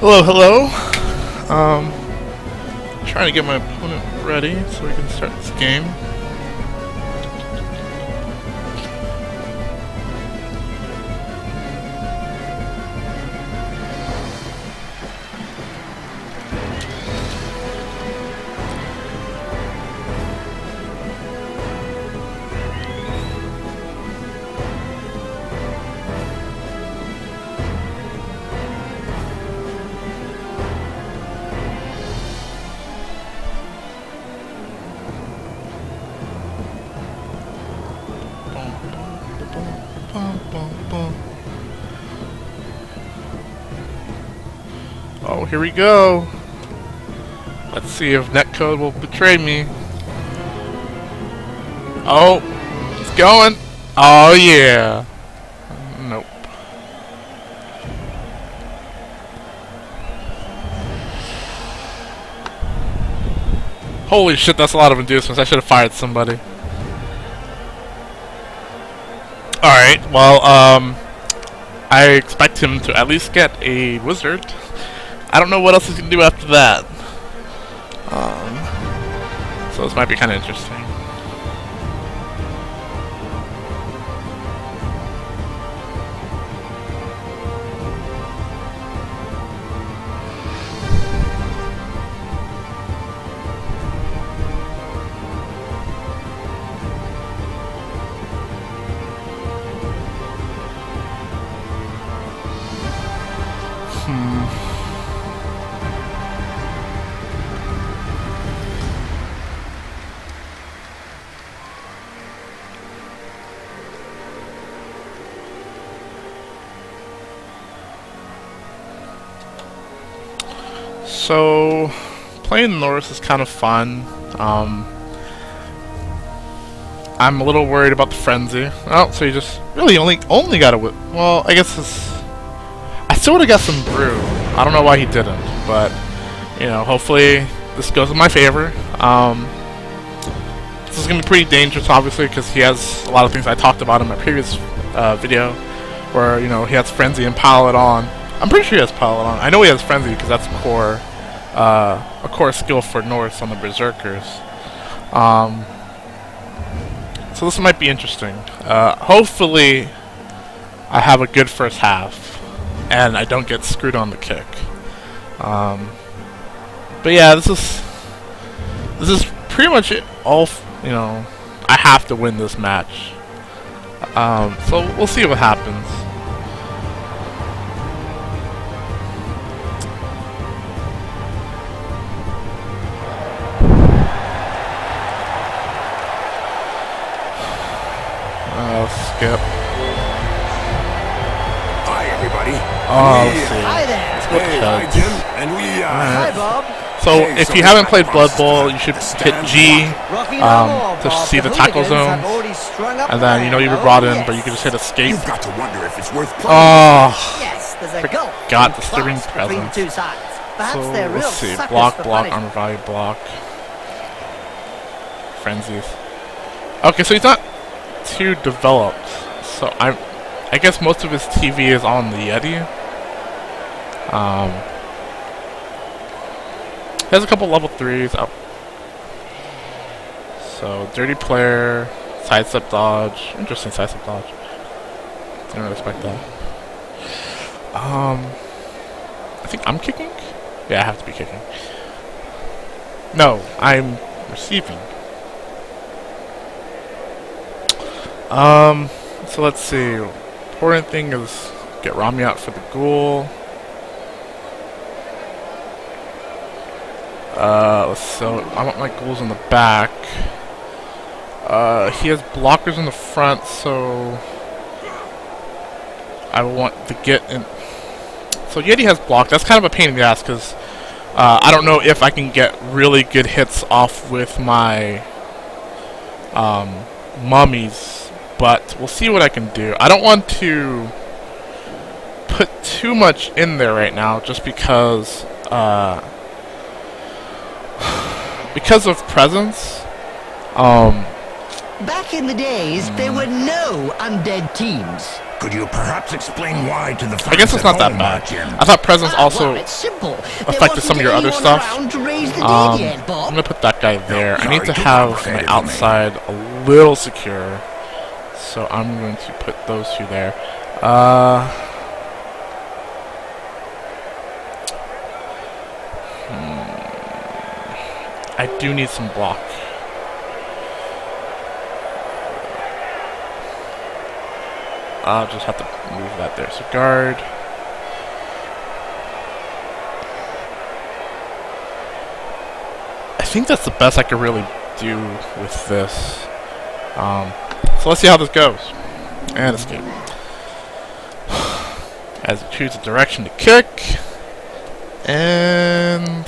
Hello, hello. Trying to get my opponent ready so we can start this game. Oh, here we go. Let's see if netcode will betray me. Oh, it's going. Oh yeah. Nope. Holy shit, that's a lot of inducements. I should have fired somebody. Alright, well, I expect him to at least get a wizard. I don't know what else he's gonna do after that. So this might be kind of interesting. So, playing Norse is kind of fun. I'm a little worried about the frenzy. Oh, so you just really only got a well, I guess I still would have got some brew. I don't know why he didn't, but you know, hopefully this goes in my favor. This is gonna be pretty dangerous, obviously, because he has a lot of things I talked about in my previous video, where you know he has frenzy and pile it on. I'm pretty sure he has pile it on. I know he has frenzy because that's a core skill for Norse on the berserkers. So this might be interesting. Hopefully I have a good first half and I don't get screwed on the kick. But yeah, this is pretty much it. All you know, I have to win this match. So we'll see what happens. Skip. Hi, everybody. Oh, let's see. Hi there. Let's go Hey, hi, Jim. And we, Hi, Bob. So, Hey, if so you we haven't got played the Blood process Bowl, of you should stand hit G Rocky no more, to Bob. see the tackle zones. And then, you know, you'll be brought in, but you can just hit escape. You've got to wonder if it's worth playing. Oh, Yes, there's a gulf forgot in disturbing class between presence. two sides. Perhaps So, they're real let's see. suckers Block, for block, punishment. armor value, block. Frenzies. Okay, so he's not too developed. So, I guess most of his TV is on the Yeti. He has a couple level 3s up. So, dirty player, sidestep dodge. Interesting sidestep dodge. Didn't really expect that. I think I'm kicking? Yeah, I have to be kicking. No, I'm receiving. So let's see. Important thing is get Rami out for the ghoul. So I want my ghouls in the back. He has blockers in the front, so I want to get in. So Yeti has block. That's kind of a pain in the ass because I don't know if I can get really good hits off with my mummies, but we'll see what I can do. I don't want to put too much in there right now just because of presence. Back in the days, there were no undead teams. Could you perhaps explain why to the fans I guess it's not that bad. I thought presence also Well, it's simple. affected some of your other stuff. To raise the dead I'm yet, Bob. gonna put that guy there. I need to Sorry, have my complicated, outside a little secure, so I'm going to put those two there. I do need some block. I'll just have to move that there. So guard. I think that's the best I could really do with this. So let's see how this goes. And escape. As you choose a direction to kick. And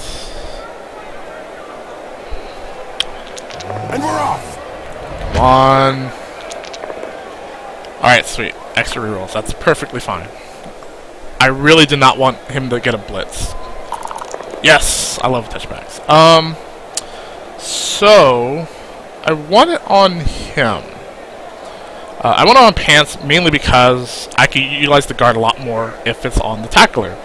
we're off. come on. Alright, sweet. Extra rerolls. That's perfectly fine. I really did not want him to get a blitz. Yes! I love touchbacks. So I want it on him. I want it on Pants mainly because I can utilize the guard a lot more if it's on the tackler.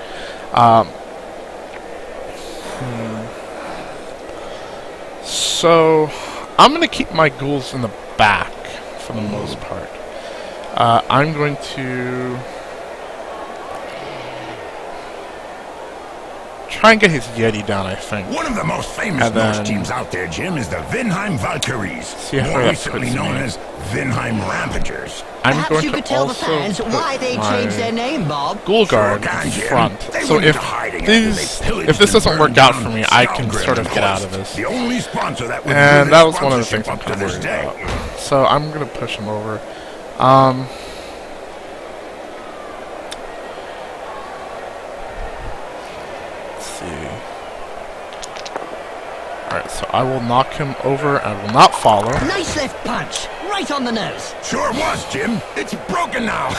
So I'm going to keep my ghouls in the back for the most part. I'm going to try and get his Yeti down, I think. One of the most famous Norse teams out there, Jim, is the Nifheim Valkyries, more recently known as Nifheim Rampagers. I'm Perhaps going you to could tell the also fans put why they changed their name, Bob. Ghoul guard in front. So if this doesn't work out for me, I can sort of get out of this. The only sponsor that And that was one of the things I'm kind of worried about. So I'm going to push him over. Let's see. Alright, so I will knock him over. I will not follow. Nice left punch, right on the nose. Sure was, Jim. It's broken now.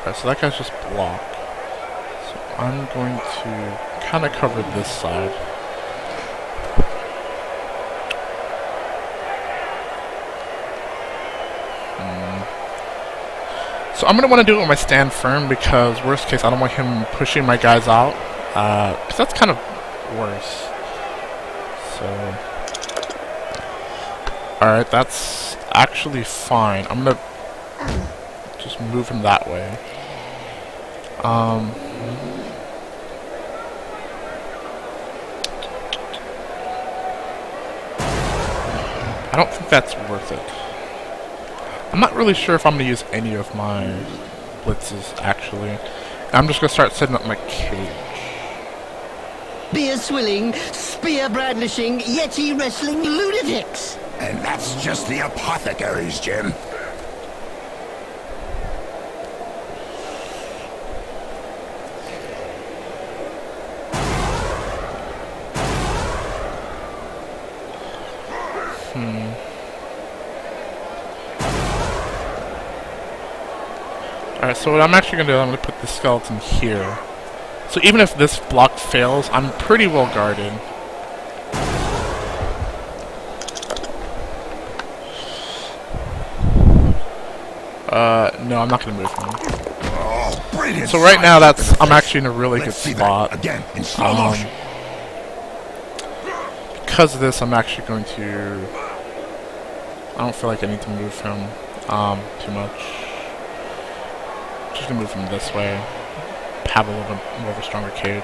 Alright, so that guy's just blocked. So I'm going to kind of cover this side. So I'm going to want to do it with my stand firm because worst case I don't want him pushing my guys out. Because that's kind of worse. So alright, that's actually fine. I'm going to just move him that way. I don't think that's worth it. I'm not really sure if I'm going to use any of my blitzes, actually. I'm just going to start setting up my cage. Beer swilling, spear brandishing, Yeti wrestling lunatics. And that's just the apothecaries, Jim. Alright, so what I'm actually going to do, I'm going to put the skeleton here. So even if this block fails, I'm pretty well guarded. No, I'm not going to move him. Oh, brilliant. So right now, I'm actually in a really good spot. Again, in slow motion. Because of this, I'm actually going to... I don't feel like I need to move him too much. Just gonna move him this way. Have a little bit more of a stronger cage.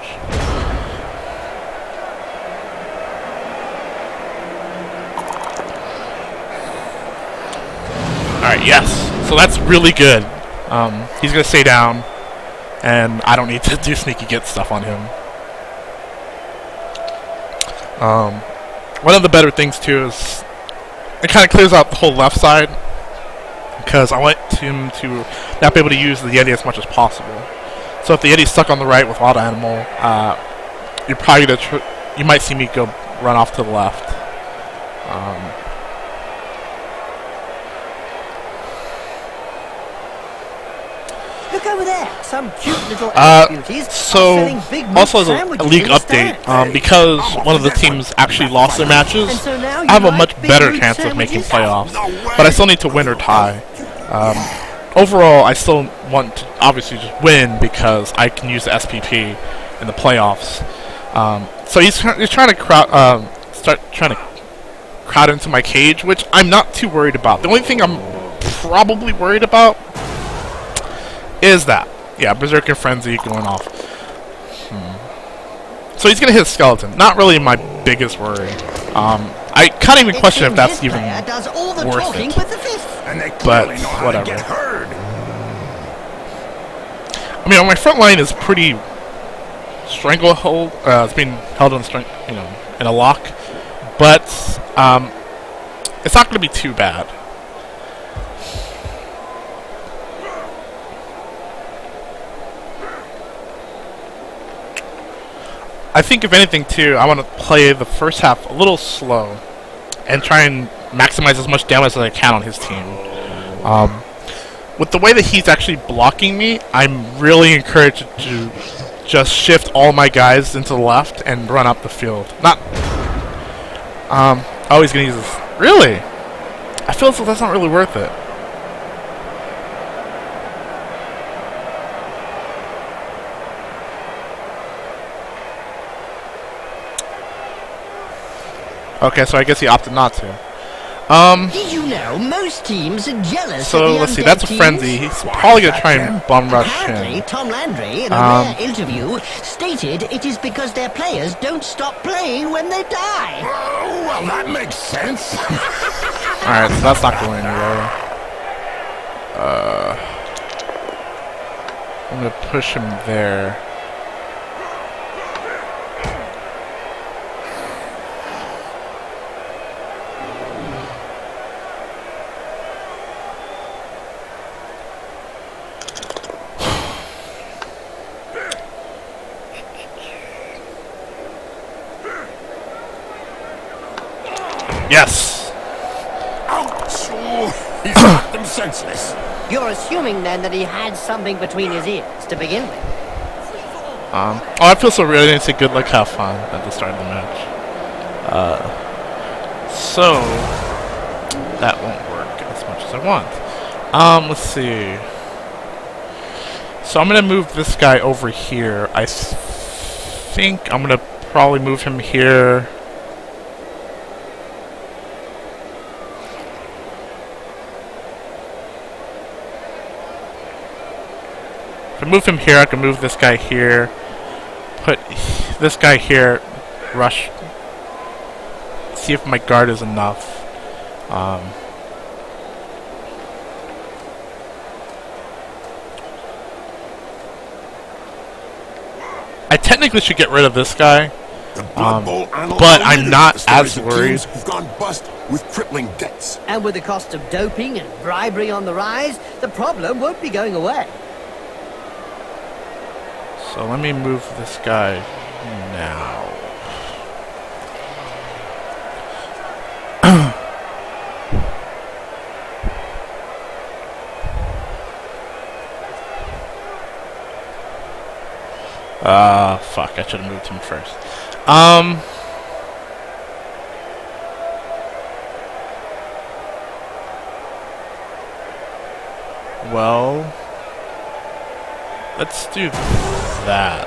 Alright, yes. So that's really good. He's gonna stay down, and I don't need to do sneaky get stuff on him. One of the better things too is it kind of clears out the whole left side. Because I want him to not be able to use the Yeti as much as possible. So if the Yeti's stuck on the right with Wild Animal, you're probably gonna you might see me go run off to the left. Look Look over there. Some cute little beauties so selling big meat also as a sandwiches league in the update, stand. because one of the teams actually lost their matches, And so now I have you a much like big better meat chance of making sandwiches? playoffs. But I still need to win or tie. Overall, I still want to obviously just win because I can use the SPP in the playoffs. So he's trying to start trying to crowd into my cage, which I'm not too worried about. The only thing I'm probably worried about is that, yeah, Berserker Frenzy going off. So he's gonna hit a skeleton. Not really my biggest worry. I can't even question if that's even worth it. But whatever. I mean, my front line is pretty stranglehold. It's being held on in a lock, but it's not gonna be too bad. I think if anything too, I want to play the first half a little slow and try and maximize as much damage as I can on his team. With the way that he's actually blocking me, I'm really encouraged to just shift all my guys into the left and run up the field. Oh, he's gonna use this. Really? I feel as though that's not really worth it. Okay, so I guess he opted not to. Did you know most teams are jealous So of the let's see, undead that's a teams? frenzy. He's probably gonna try and bum rush Apparently, him. Tom Landry, in a rare interview, stated it is because their players don't stop playing when they die. Oh, well, that makes sense. Alright, so that's not going anywhere. I'm gonna push him there. Yes! Ouch! He's knocked them senseless. You're assuming then that he had something between his ears to begin with. Oh, I feel so really need to say good luck, have fun at the start of the match. So that won't work as much as I want. Let's see. So I'm gonna move this guy over here. I think I'm gonna probably move him here. If I move him here, I can move this guy here. Put this guy here. Rush. See if my guard is enough. I technically should get rid of this guy, but I'm not as worried. Who've gone bust with crippling debts. And with the cost of doping and bribery on the rise, the problem won't be going away. So let me move this guy now. Fuck, I should have moved him first. Well, let's do that.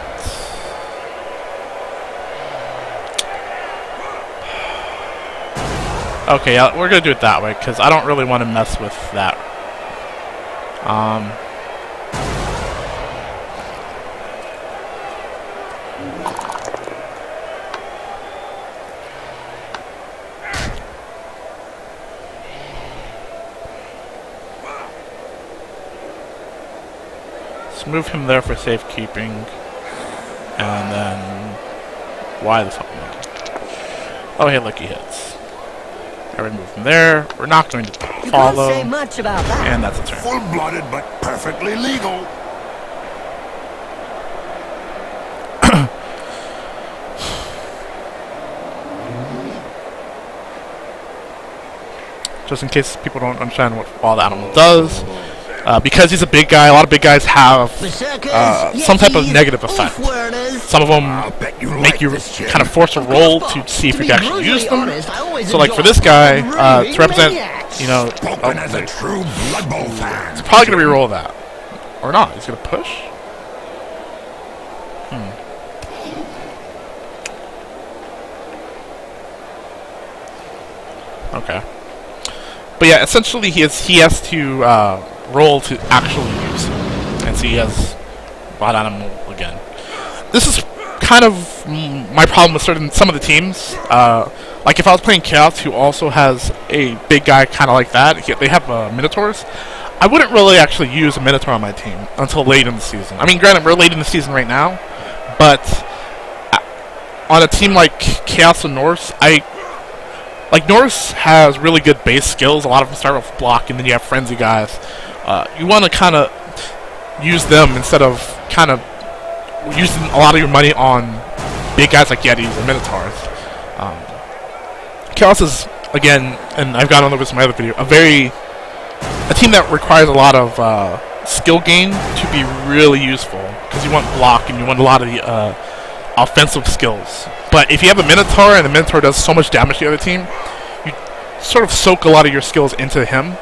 Okay, yeah, we're gonna do it that way because I don't really want to mess with that. Let's move him there for safekeeping, and then why the fuck not? Oh, hey, look, he hits. I remove him there. We're not going to follow. You can't say much about that. And that's a turn. Full-blooded but perfectly legal. Just in case people don't understand what Wild Animal does, Because he's a big guy, a lot of big guys have some type of negative effect. Some of them make you kind of force a roll to see if you can actually use them. So like for this guy, to represent, you know, it's probably going to re-roll that. Or not, he's going to push? Okay. But yeah, essentially he has to roll to actually use him. And so he has brought animal again. This is kind of my problem with some of the teams. Like if I was playing Chaos, who also has a big guy kind of like that, they have Minotaurs. I wouldn't really actually use a Minotaur on my team until late in the season. I mean, granted, we're late in the season right now, but on a team like Chaos and Norse, like Norse has really good base skills. A lot of them start with block, and then you have frenzy guys. You want to kind of use them instead of kind of using a lot of your money on big guys like Yetis and Minotaurs. Chaos is, again, and I've gone on over this in my other video, a team that requires a lot of skill gain to be really useful, because you want block and you want a lot of the offensive skills. But if you have a Minotaur and the Minotaur does so much damage to the other team, you sort of soak a lot of your skills into him.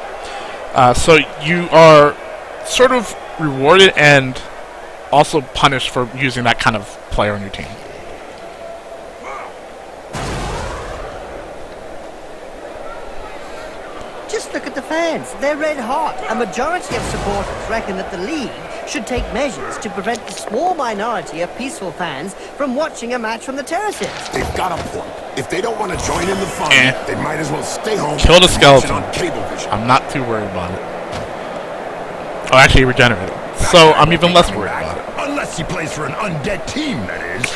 So you are sort of rewarded and also punished for using that kind of player on your team. Just look at the fans. They're red hot. A majority of supporters reckon that the league should take measures to prevent the small minority of peaceful fans from watching a match from the terraces. They've got a point. If they don't want to join in the fun, they might as well stay home. Kill the skeleton. On cable vision. I'm not too worried about it. Oh, actually, he regenerated. So I'm even less worried about it. Unless he plays for an undead team, that is.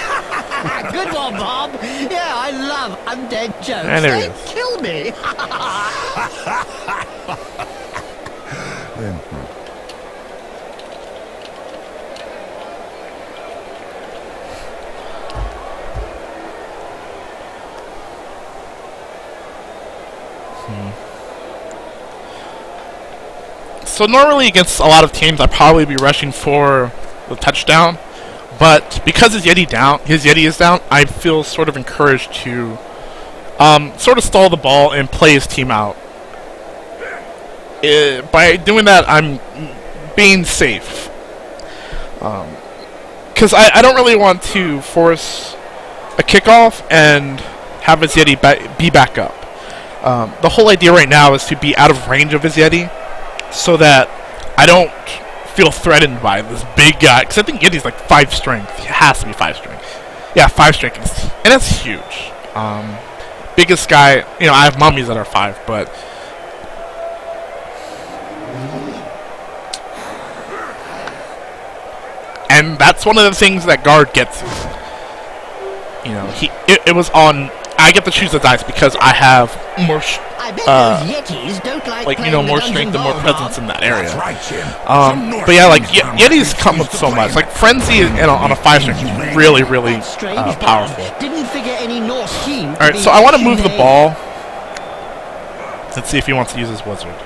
Good one, Bob. Yeah, I love undead jokes. And there he They is. kill me. So normally against a lot of teams, I'd probably be rushing for the touchdown. But because his Yeti is down, I feel sort of encouraged to sort of stall the ball and play his team out. By doing that, I'm being safe. Because I don't really want to force a kickoff and have his Yeti be back up. The whole idea right now is to be out of range of his Yeti, so that I don't feel threatened by this big guy. Because I think Yeti's like 5 strength. He has to be 5 strength. Yeah, 5 strength. And that's huge. Biggest guy, you know, I have mummies that are 5, but... And that's one of the things that guard gets you. You know, it was on... I get to choose the dice because I have more, like you know, more strength and more presence in that area. Right, Jim. But yeah, like Yetis come with so much. Like Frenzy on a 5 strength is really, really powerful. Didn't figure any Norse team. All right, so I want to move the ball. Let's see if he wants to use his wizard.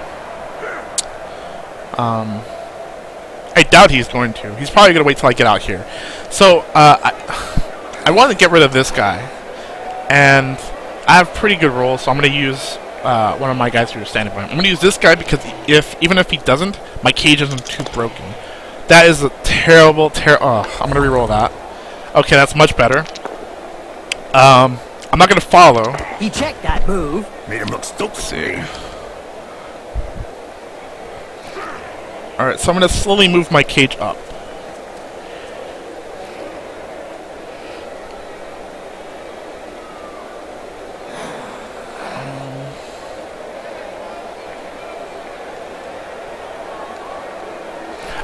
I doubt he's going to. He's probably going to wait till I get out here. So I want to get rid of this guy. And I have pretty good rolls, so I'm going to use one of my guys who are standing by him. I'm going to use this guy because even if he doesn't, my cage isn't too broken. That is a terrible, I'm going to reroll that. Okay, that's much better. I'm not going to follow. He checked that move. Made him look stupid. Let's see. Alright, so I'm going to slowly move my cage up.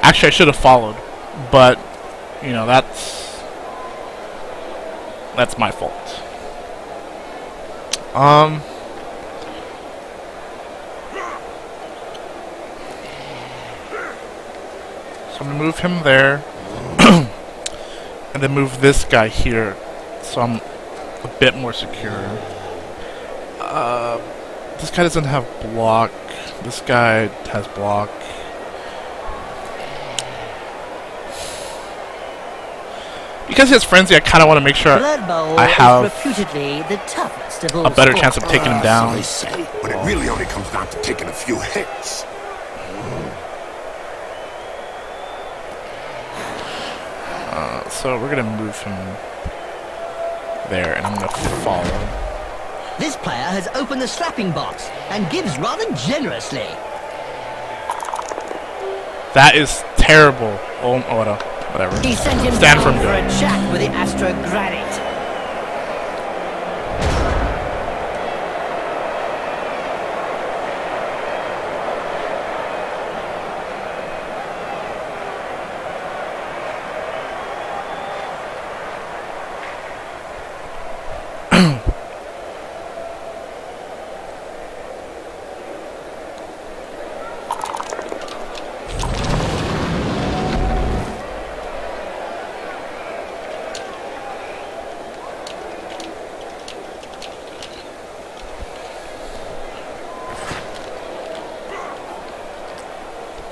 Actually, I should have followed, but, you know, that's my fault. So I'm going to move him there, and then move this guy here, so I'm a bit more secure. This guy doesn't have block. This guy has block. because he has frenzy, I kind of want to make sure I have reputedly the toughest of all a better chance of taking him down. So they say, but it really only comes down to taking a few hits. So we're gonna move him there, and I'm gonna follow. This player has opened the slapping box and gives rather generously. That is terrible. Oh, whatever. He sent him Stand down from for good. a chat with the Astro Granite.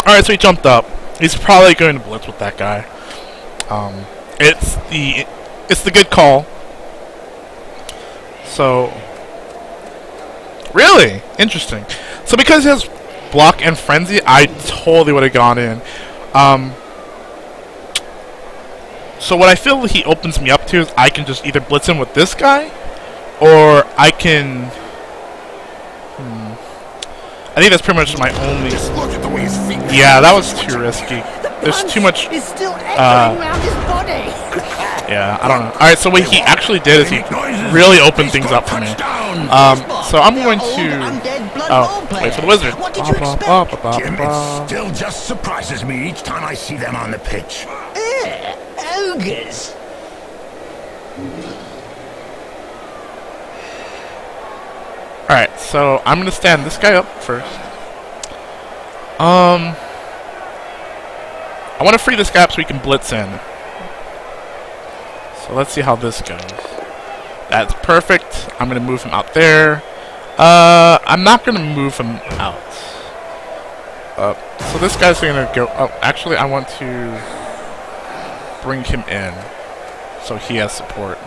Alright, so he jumped up. He's probably going to blitz with that guy. It's the good call. So, really interesting. So because he has block and frenzy, I totally would have gone in. So what I feel he opens me up to is I can just either blitz him with this guy, or I can. I think that's pretty much my only. Just look at the way his feet. Yeah, that was too risky. There's too much. Is still echoing around his body. Yeah, I don't know. Alright, so what he actually did is he really opened things up for me. So I'm going to. Oh, wait for the wizard. What did you expect? Jim, it still just surprises me each time I see them on the pitch. Ogres. Alright, so I'm gonna stand this guy up first. I want to free this guy up so we can blitz in. So let's see how this goes. That's perfect. I'm gonna move him out there. I'm not gonna move him out. So this guy's gonna go. Oh, actually, I want to bring him in so he has support.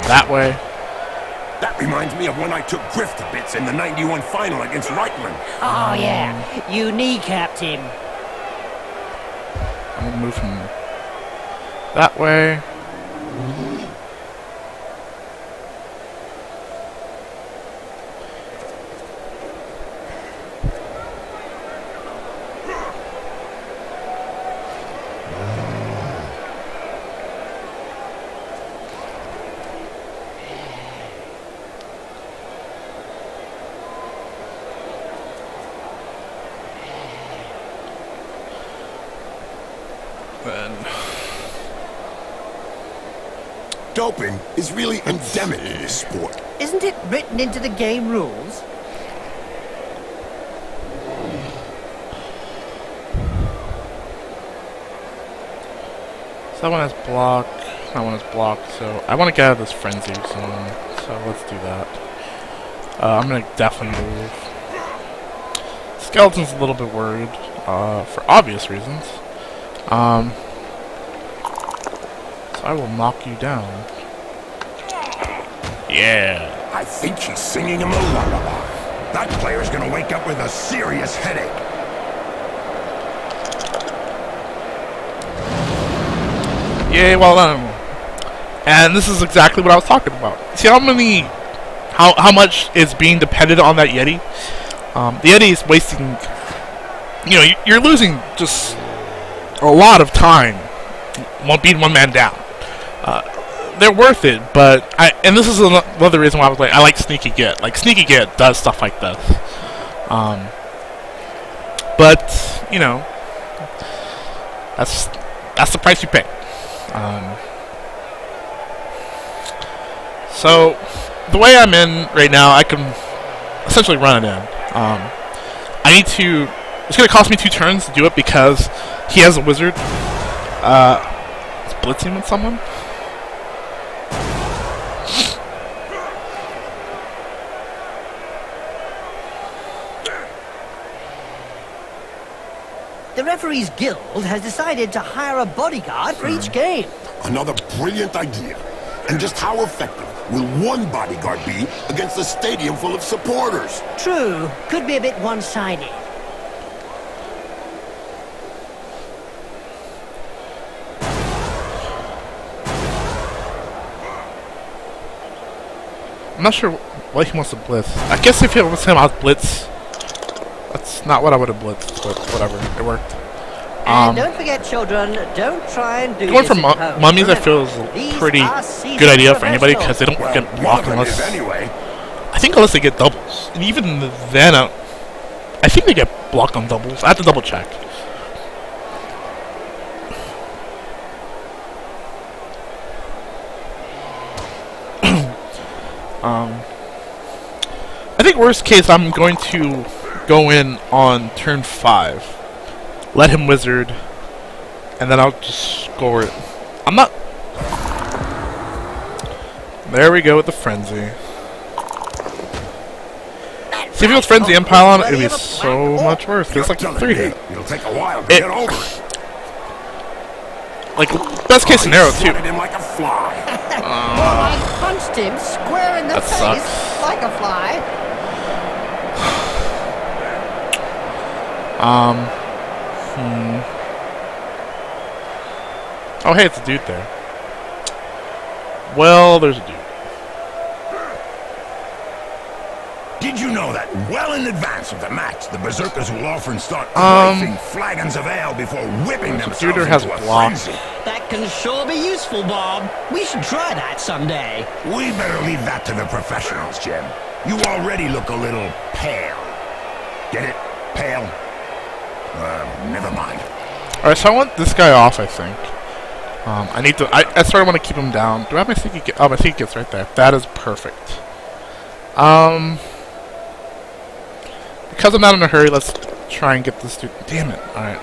That way. That reminds me of when I took Griff to bits in the '91 final against Reichman. Oh yeah, you kneecapped him. I'm gonna move him that way. Doping is really endemic in this sport. Isn't it written into the game rules? So that one has block, that one has block, so I want to get out of this frenzy zone, so let's do that. I'm going to definitely move. Skeleton's a little bit worried, for obvious reasons. So I will knock you down. Yeah. I think he's singing him a lullaby. That player's gonna wake up with a serious headache. Yay, well done. And this is exactly what I was talking about. See how much is being dependent on that Yeti? The Yeti is wasting, you're losing just a lot of time being one man down. They're worth it, but and this is another reason why I like Sneaky Git. Like, Sneaky Git does stuff like this. But, that's the price you pay. So, the way I'm in right now, I can essentially run it in. It's going to cost me 2 turns to do it because he has a wizard. Is blitzing with someone? The referees guild has decided to hire a bodyguard for each game. Another brilliant idea. And just how effective will one bodyguard be against a stadium full of supporters? True. Could be a bit one-sided. I'm not sure what he wants to blitz. I guess if it was him, I'd blitz. That's not what I would have blitzed, but whatever. It worked. And don't forget, children, don't try and do going this for at home. mummies, I feel, is a pretty good idea for anybody because they don't get blocked unless... Anyway. I think unless they get doubles. And even then, I think they get blocked on doubles. I have to double check. I think worst case, I'm going to go in on turn 5. Let him wizard, and then I'll just score it. I'm not... There we go with the frenzy. See, if it was frenzy and pylon, it would be so much worse. It's like 3 hit. It'll take a while to get over it. Like, best case scenario, too. Him like a fly. I punched him square in the face sucks. like a fly. Oh, hey, it's a dude there. Well, there's a dude. Did you know that well in advance of the match, the berserkers will often start racing flagons of ale before whipping themselves Computer has into a blocked. frenzy? That can sure be useful, Bob. We should try that someday. We better leave that to the professionals, Jim. You already look a little pale. Get it? Pale? Never mind. Alright, so I want this guy off, I think. I need to... I sort of want to keep him down. Do I have my sneaky... Oh, my sneaky gets right there. That is perfect. Because I'm not in a hurry, let's try and get this dude... Damn it. Alright.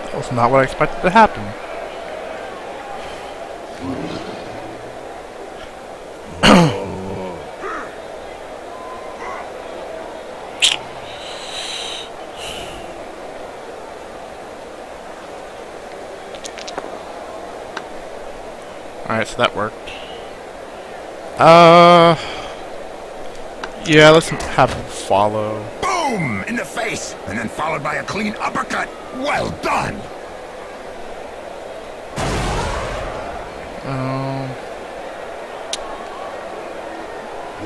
That was not what I expected to happen. Alright, so that worked. Yeah, let's have him follow. Boom! In the face! And then followed by a clean uppercut. Well done!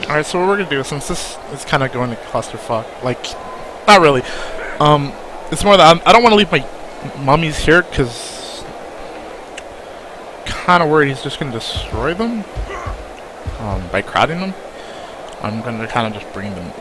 Alright, so what we're gonna do, since this is kind of going to clusterfuck, like, not really. It's more that I don't want to leave my mummies here, because kind of worried he's just going to destroy them by crowding them. I'm going to kind of just bring them in.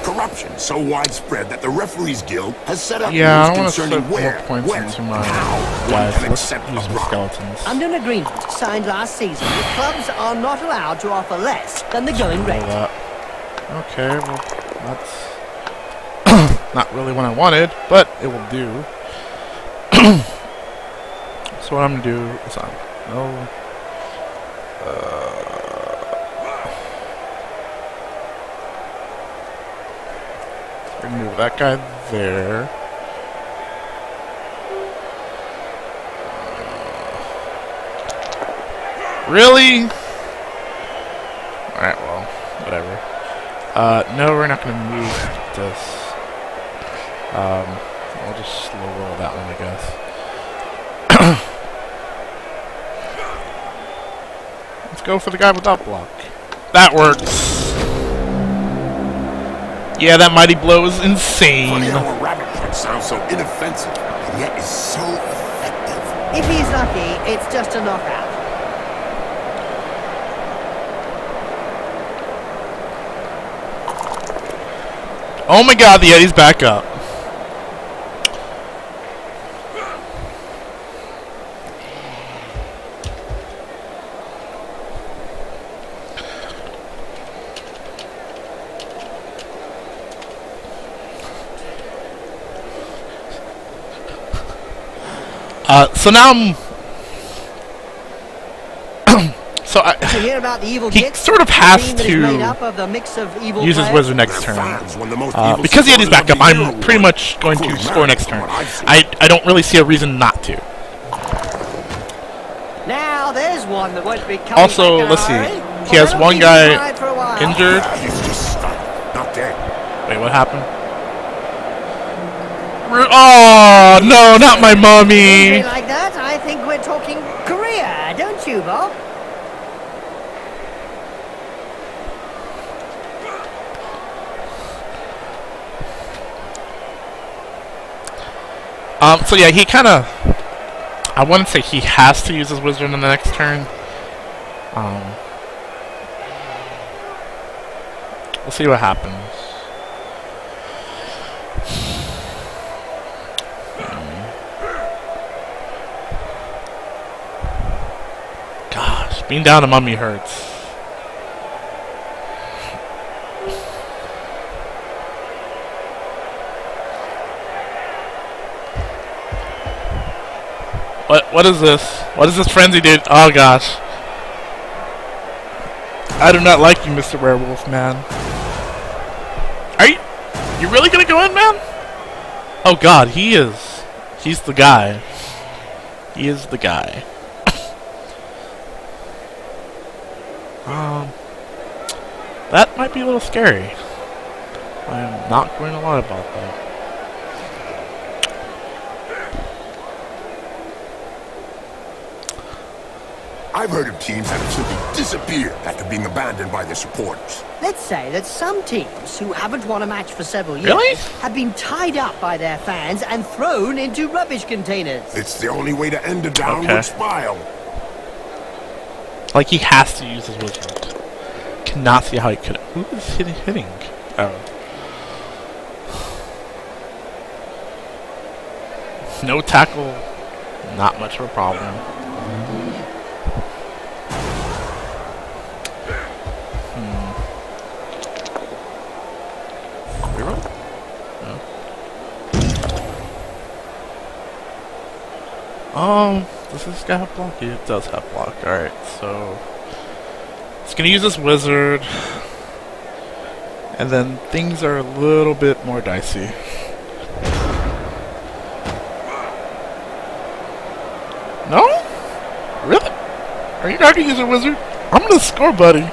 Corruption so widespread that the referees guild has set up Yeah, I rules want to concerning put more where, points when, into my how one guys. can Let's accept use a the bribe. skeletons. Under an agreement signed last season, the clubs are not allowed to offer less than the going rate. Okay, well, that's not really what I wanted, but it will do. So what I'm going to do is we're going to move that guy there. Really? Alright, well, whatever. No, we're not going to move this. I'll just slow roll that one, I guess. Let's go for the guy without block. That works. Yeah, that mighty blow is insane. Funny how a rabbit punch sounds so inoffensive, and yet is so effective. If he's lucky, it's just a knockout. Oh my god, the Yeti's back up. So now I'm... so to hear about the evil he Gits, sort of a has team that is made up to of a mix of evil use his players? wizard next Their turn. fans won the most evil Because he had his supporters backup, of the I'm year pretty award. much going to Cool score man, next from turn. what I've seen. I don't really see a reason not to. Now there's one that won't be coming Also, back, let's see. alright? He has Well, one he's guy been quiet for a while. injured. He's just stunned, not dead. Wait, what happened? Oh, no, not my mummy. Injury like that, I think we're talking Korea, don't you, Bob? So yeah, he kind of... I wouldn't say he has to use his wizard in the next turn. We'll see what happens. Gosh, being down a mummy hurts. What is this? What is this frenzy, dude? Oh gosh. I do not like you, Mr. Werewolf, man. Are you really gonna go in, man? Oh god, he is. He's the guy. He is the guy. That might be a little scary. I am not going to lie about that. I've heard of teams that have simply disappeared after being abandoned by their supporters. Let's say that some teams who haven't won a match for several years Really? have been tied up by their fans and thrown into rubbish containers. It's the only way to end a downward Okay. spiral. Like, he has to use his wizard. Cannot see how he could. Who is hitting? Oh. No tackle. Not much of a problem. Reroll? No. Does this guy have block? It does have block. Alright, so it's gonna use this wizard. And then things are a little bit more dicey. No? Really? Are you not gonna use a wizard? I'm gonna score, buddy.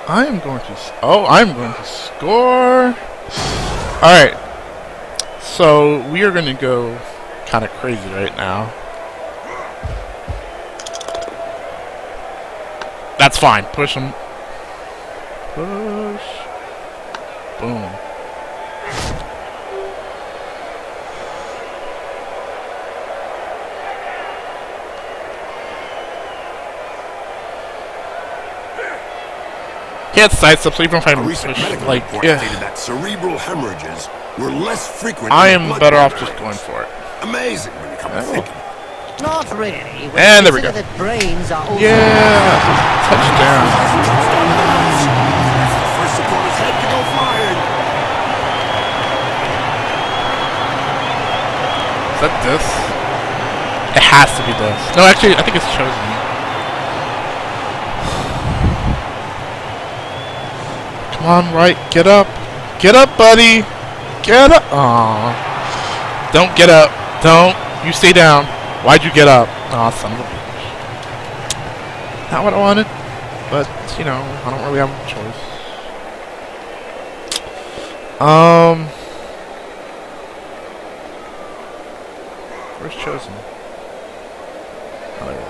I'm going to score. Alright. So, we are going to go kind of crazy right now. That's fine. Push him. Push. Boom. He had sidesteps, even if A I'm recent medical like, report yeah. stated that cerebral hemorrhages were less frequent. I than am blood better off clots. just going for it. Amazing when you come to think of it. Not really. when And you there we consider go. That brains are also Yeah! Touchdown. That's the first supporter's head to go flying. Is that this? It has to be this. No, actually, I think it's chosen. Come on, right. Get up. Get up, buddy. Get up. Aww. Don't get up. Don't. You stay down. Why'd you get up? Aw, son of a bitch. Not what I wanted. But, you know, I don't really have a choice. Where's chosen? Oh, there it is.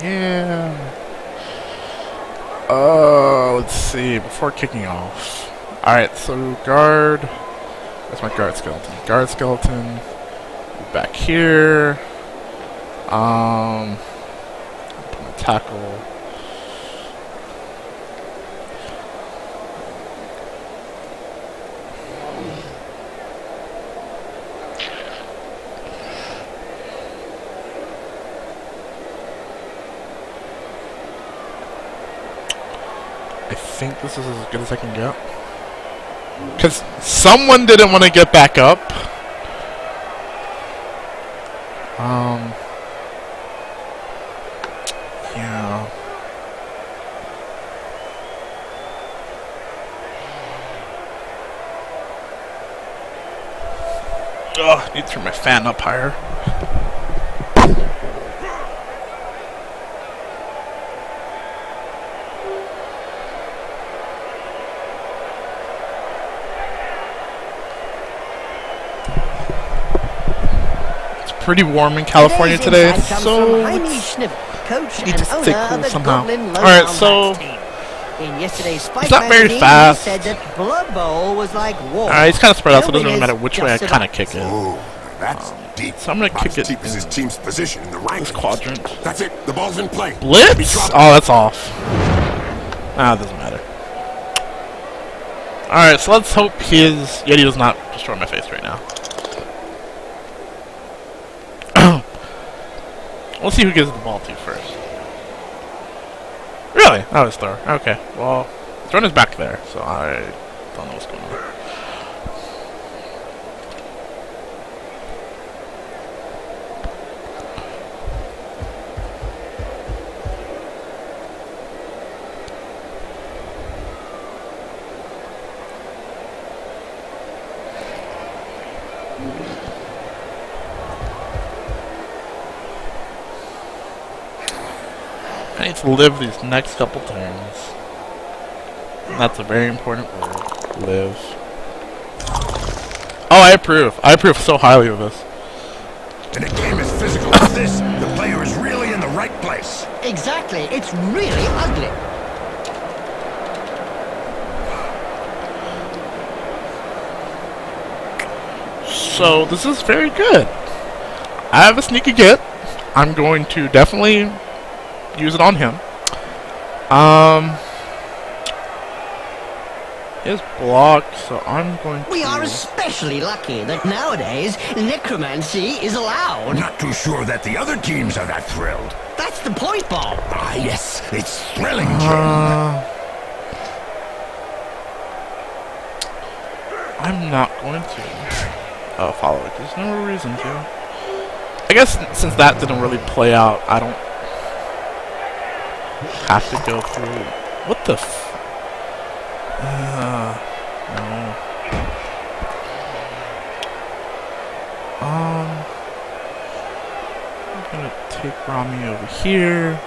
Yeah. Let's see. Before kicking off. Alright, so guard. That's my guard skeleton. Guard skeleton. Back here. Put my tackle. I think this is as good as I can get. Because someone didn't want to get back up. Yeah. Ugh, I need to turn my fan up higher. It's pretty warm in California today, so coach need to and stay owner cool of the somehow. Goblin Alright, Lowdown so Bats team. In yesterday's Spike it's not very magazine, fast. he said that Blood Bowl was like war. Alright, he's kind of spread out, so it No doesn't really matter winners, which way I just kind of survivors. kick it. Oh, that's deep. So I'm gonna About kick as it deep as his team's position in the rankings. this quadrant. That's it. The ball's in play. Blitz? Oh, that's off. Ah, it doesn't matter. Alright, so let's hope his Yeti does not destroy my face right now. We'll see who gives the ball to first. Really? That was Thor. Okay, well, Throne is back there, so I don't know what's going on. I need to live these next couple turns. And that's a very important word. Live. Oh, I approve. I approve so highly of this. In a game as physical as this, the player is really in the right place. Exactly. It's really ugly. So, this is very good. I have a sneaky get. I'm going to definitely use it on him. His block, so I'm going to... We are especially lucky that nowadays necromancy is allowed. Not too sure that the other teams are that thrilled. That's the point, Bob. Ah, yes, it's thrilling, Jim. I'm not going to follow it. There's no reason to. I guess since that didn't really play out, I don't have to go through. What the f... no. I'm gonna take Rami over here.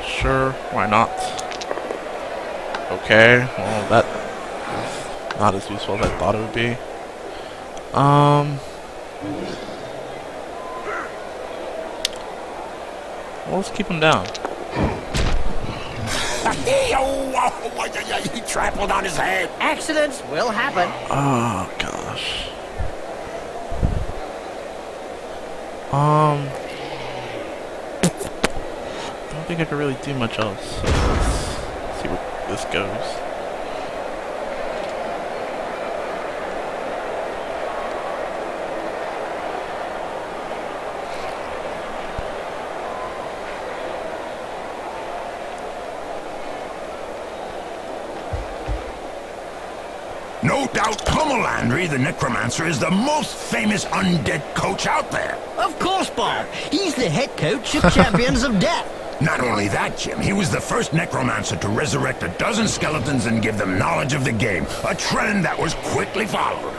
Sure, why not? Okay, well that is not as useful as I thought it would be. Well, let's keep him down. He trampled on his head. Accidents will happen. Oh gosh. I don't think I could really do much else. So let's see where this goes. No doubt Tomolandry, the Necromancer, is the most famous undead coach out there. Of course, Bob. He's the head coach of Champions of Death. Not only that, Jim, he was the first Necromancer to resurrect a dozen skeletons and give them knowledge of the game, a trend that was quickly followed.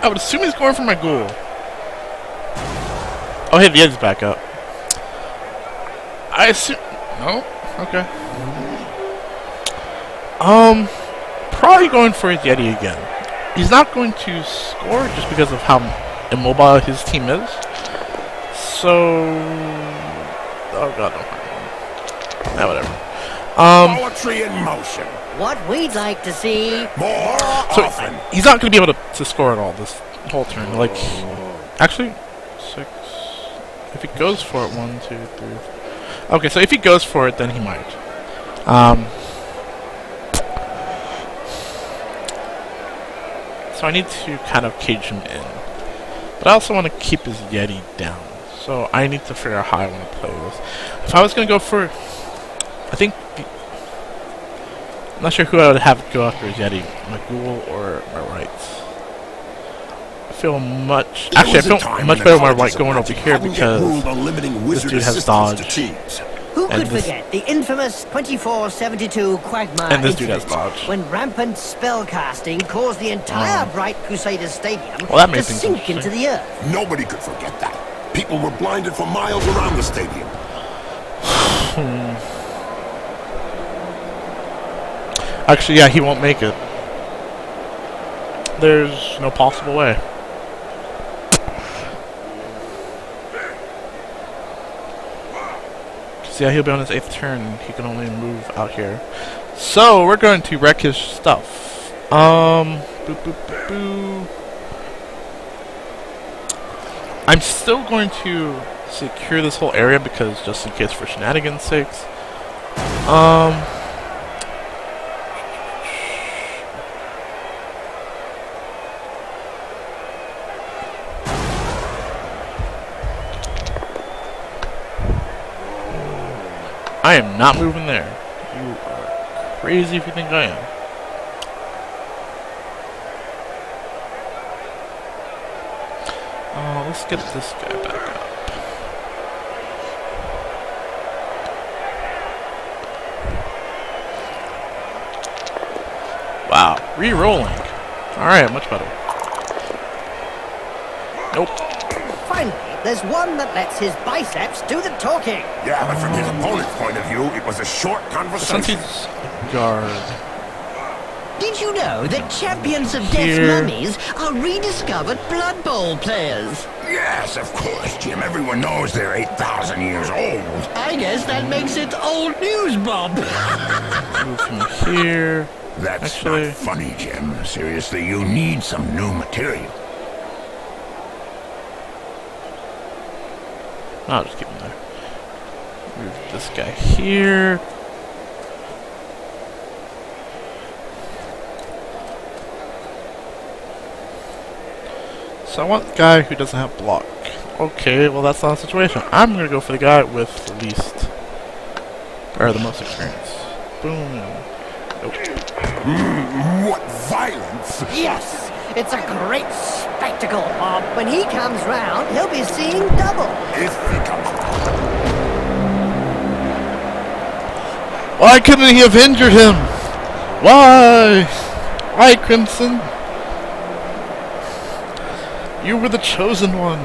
I would assume he's going for my ghoul. Oh, hey, the edge is back up. I assume... No? Okay. Probably going for his Yeti again. He's not going to score just because of how immobile his team is. So... Oh god, no. Nah, whatever. Poetry in motion. What we'd like to see More So often. he's not going to be able to score at all whole turn. Like, actually, 6. If he goes for it, 1, 2, 3. Okay, so if he goes for it, then he might. So I need to kind of cage him in. But I also want to keep his Yeti down. So I need to figure out how I want to play this. If I was going to go for... I think... I'm not sure who I would have go after his Yeti. My Ghoul or my Rights. I feel much... Actually, I feel much better with my Right going over here because this dude has dodge. Who could forget the infamous 2472 Quagmire and this dude has incident, dodge. when rampant spellcasting caused the entire Bright Crusaders Stadium to sink into the earth? Nobody could forget that. People were blinded for miles around the stadium. Actually, yeah, he won't make it. There's no possible way. Yeah, he'll be on his 8th turn. He can only move out here. So we're going to wreck his stuff. Boop, boop, boop, boop. I'm still going to secure this whole area because just in case for shenanigans' sakes. I am not moving there. You are crazy if you think I am. Let's get this guy back up. Wow, re-rolling. Alright, much better. Nope. Finally, there's one that lets his biceps do the talking. Yeah, but from his opponent's point of view, it was a short conversation. Since he's guard. Did you know that champions of death mummies are rediscovered Blood Bowl players? Yes, of course, Jim. Everyone knows they're 8,000 years old. I guess that makes it old news, Bob. Move from here. That's not funny, Jim. Seriously, you need some new material. No, I'll just keep him there. Move this guy here. So I want the guy who doesn't have block. Okay, well that's not the situation. I'm gonna go for the guy with the least, or the most experience. Boom. Nope. What violence! Yes, it's a great spectacle, Bob. When he comes round, he'll be seeing double. If he comes round. Why couldn't he have injured him? Why? Why, Crimson? You were the chosen one.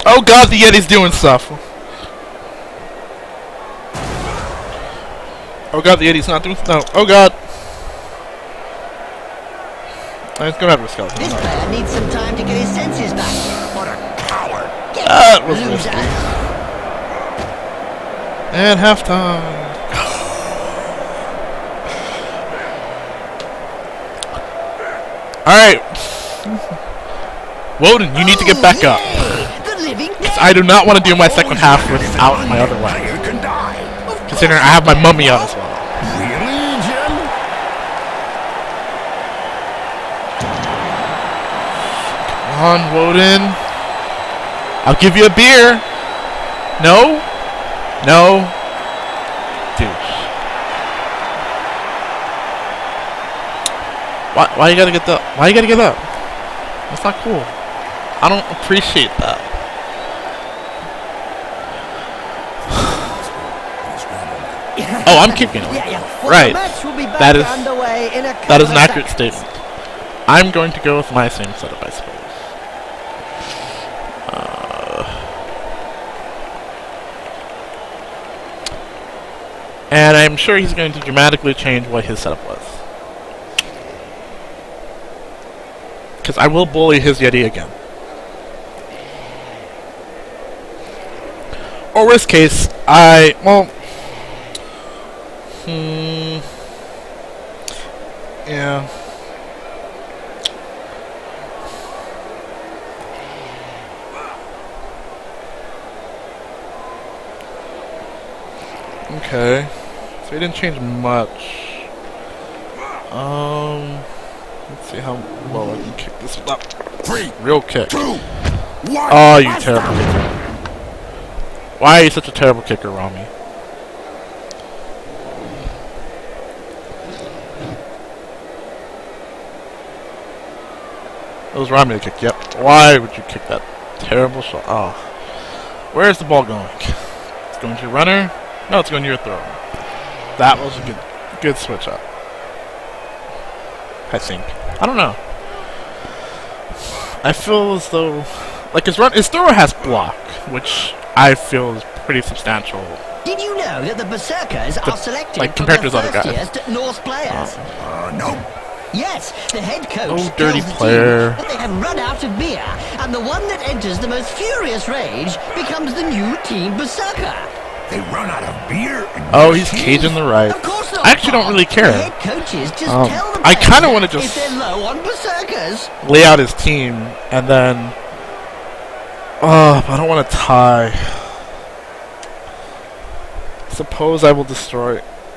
Oh god, the Yeti's doing stuff. Oh god, the Yeti's not doing stuff. No. Oh god. He's gonna have a skeleton. This player needs some time to get his senses back. What a coward! That was risky. And halftime. Alright. Woden, you need to get back up. I do not want to do my second half without my other one. Considering I have my mummy out as well. Really, Jim? Come on, Woden. I'll give you a beer. No? No? Douche. Why you gotta get that? Why you gotta get up? That's not cool. I don't appreciate that. Oh, I'm kicking him. Well, right. the match will be back That is underway in a that is couple an of accurate seconds. statement. I'm going to go with my same setup, I suppose. And I'm sure he's going to dramatically change what his setup was. Because I will bully his Yeti again. Or worst case, Yeah. Okay. So he didn't change much. Let's see how well I can kick this up. 3, Real kick. 2, 1. Oh, you terrible kicker. Why are you such a terrible kicker, Rami? It was Rami that kicked. Yep. Why would you kick that terrible shot? Oh. Where's the ball going? It's going to your runner? No, it's going to your throw. That was a good switch up. I think. I don't know. I feel as though, like, his thrower has block, which I feel is pretty substantial. Did you know that the Berserkers are selected like, from compared the to his other first guys. years to Norse players? No. Yes, the head coach Oh, tells dirty the player. team that they have run out of beer, and the one that enters the most furious rage becomes the new team Berserker. They run out of beer. And Oh, he's caging the right. Of course not. I actually don't really care. The head coaches just tell the I kind of players want to if just they're low on Berserkers. lay out his team, and then... Oh, I don't want to tie. Suppose I will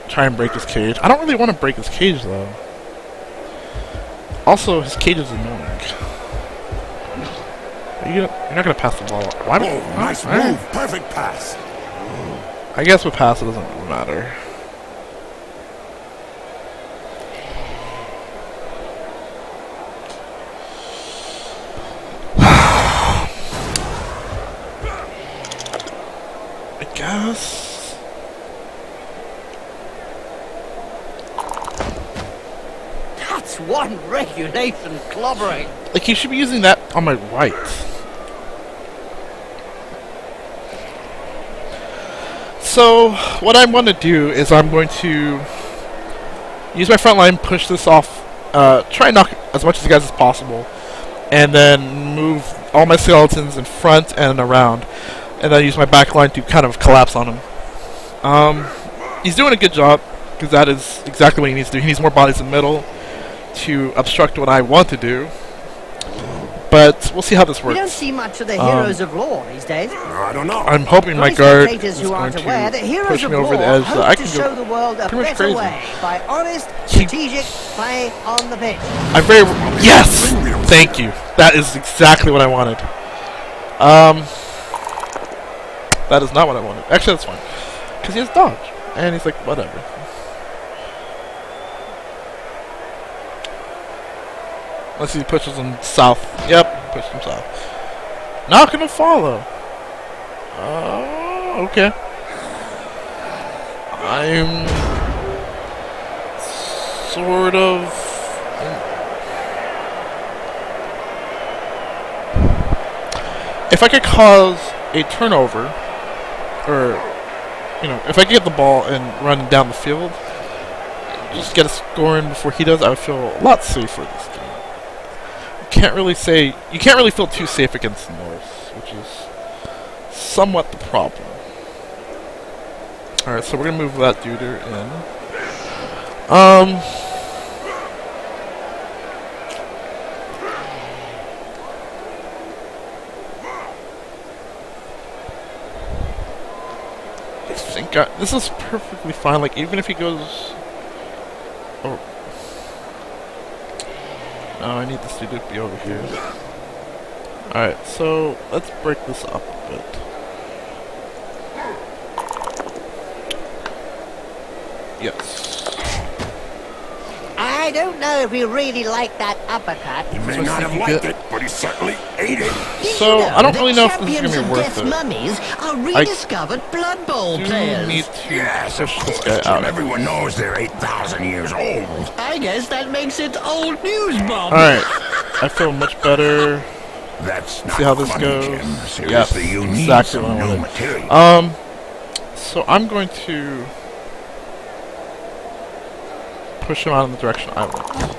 try and break his cage. I don't really want to break his cage, though. Also, his cage is annoying. You're not going to pass the ball. Why Oh, nice move. Perfect pass. I guess with pass, it doesn't really matter. I guess. That's one regulation clobbering. Like, he should be using that on my right. So, what I want to do is I'm going to use my front line, push this off, try and knock as much of the guys as possible, and then move all my skeletons in front and around, and then use my back line to kind of collapse on him. He's doing a good job, because that is exactly what he needs to do. He needs more bodies in the middle to obstruct what I want to do. But we'll see how this We don't works. see much of the heroes of law these days. I don't know. I'm hoping my Those guard spectators is who going aren't aware that to heroes push of me over the law edge so hope I to can show go the world a pretty much better crazy. way by honest, strategic play on the pitch. I'm very... Yes! Thank you. That is exactly what I wanted. That is not what I wanted. Actually, that's fine. Because he has dodge. And he's like, whatever. Unless he pushes him south. Yep, pushed him south. Not gonna follow. Okay. I'm sort of... If I could cause a turnover, or, you know, if I could get the ball and run down the field, just get a score in before he does, I would feel a lot safer this game. You can't really feel too safe against the Norse, which is somewhat the problem. Alright, so we're gonna move that dude in. I think this is perfectly fine. Like, even if he goes... Oh. No, I need this dude to be over here. Alright, so let's break this up a bit. Yes. I don't know if we really like that uppercut. He may So I not think have you liked get- it, but he certainly ate it. Did So, you know I don't that really know if this is champions gonna be of worth Death's it. mummies are rediscovered Blood Bowl Do players? need to Yes, of push this course, guy out. Jim. Everyone knows they're 8,000 years old. I guess that makes it old news, Bob. Alright, I feel much better. That's not See how this funny, goes? Jim. Yes, Seriously, you need exactly what some I new wanted. material. So I'm going to push him out in the direction I want.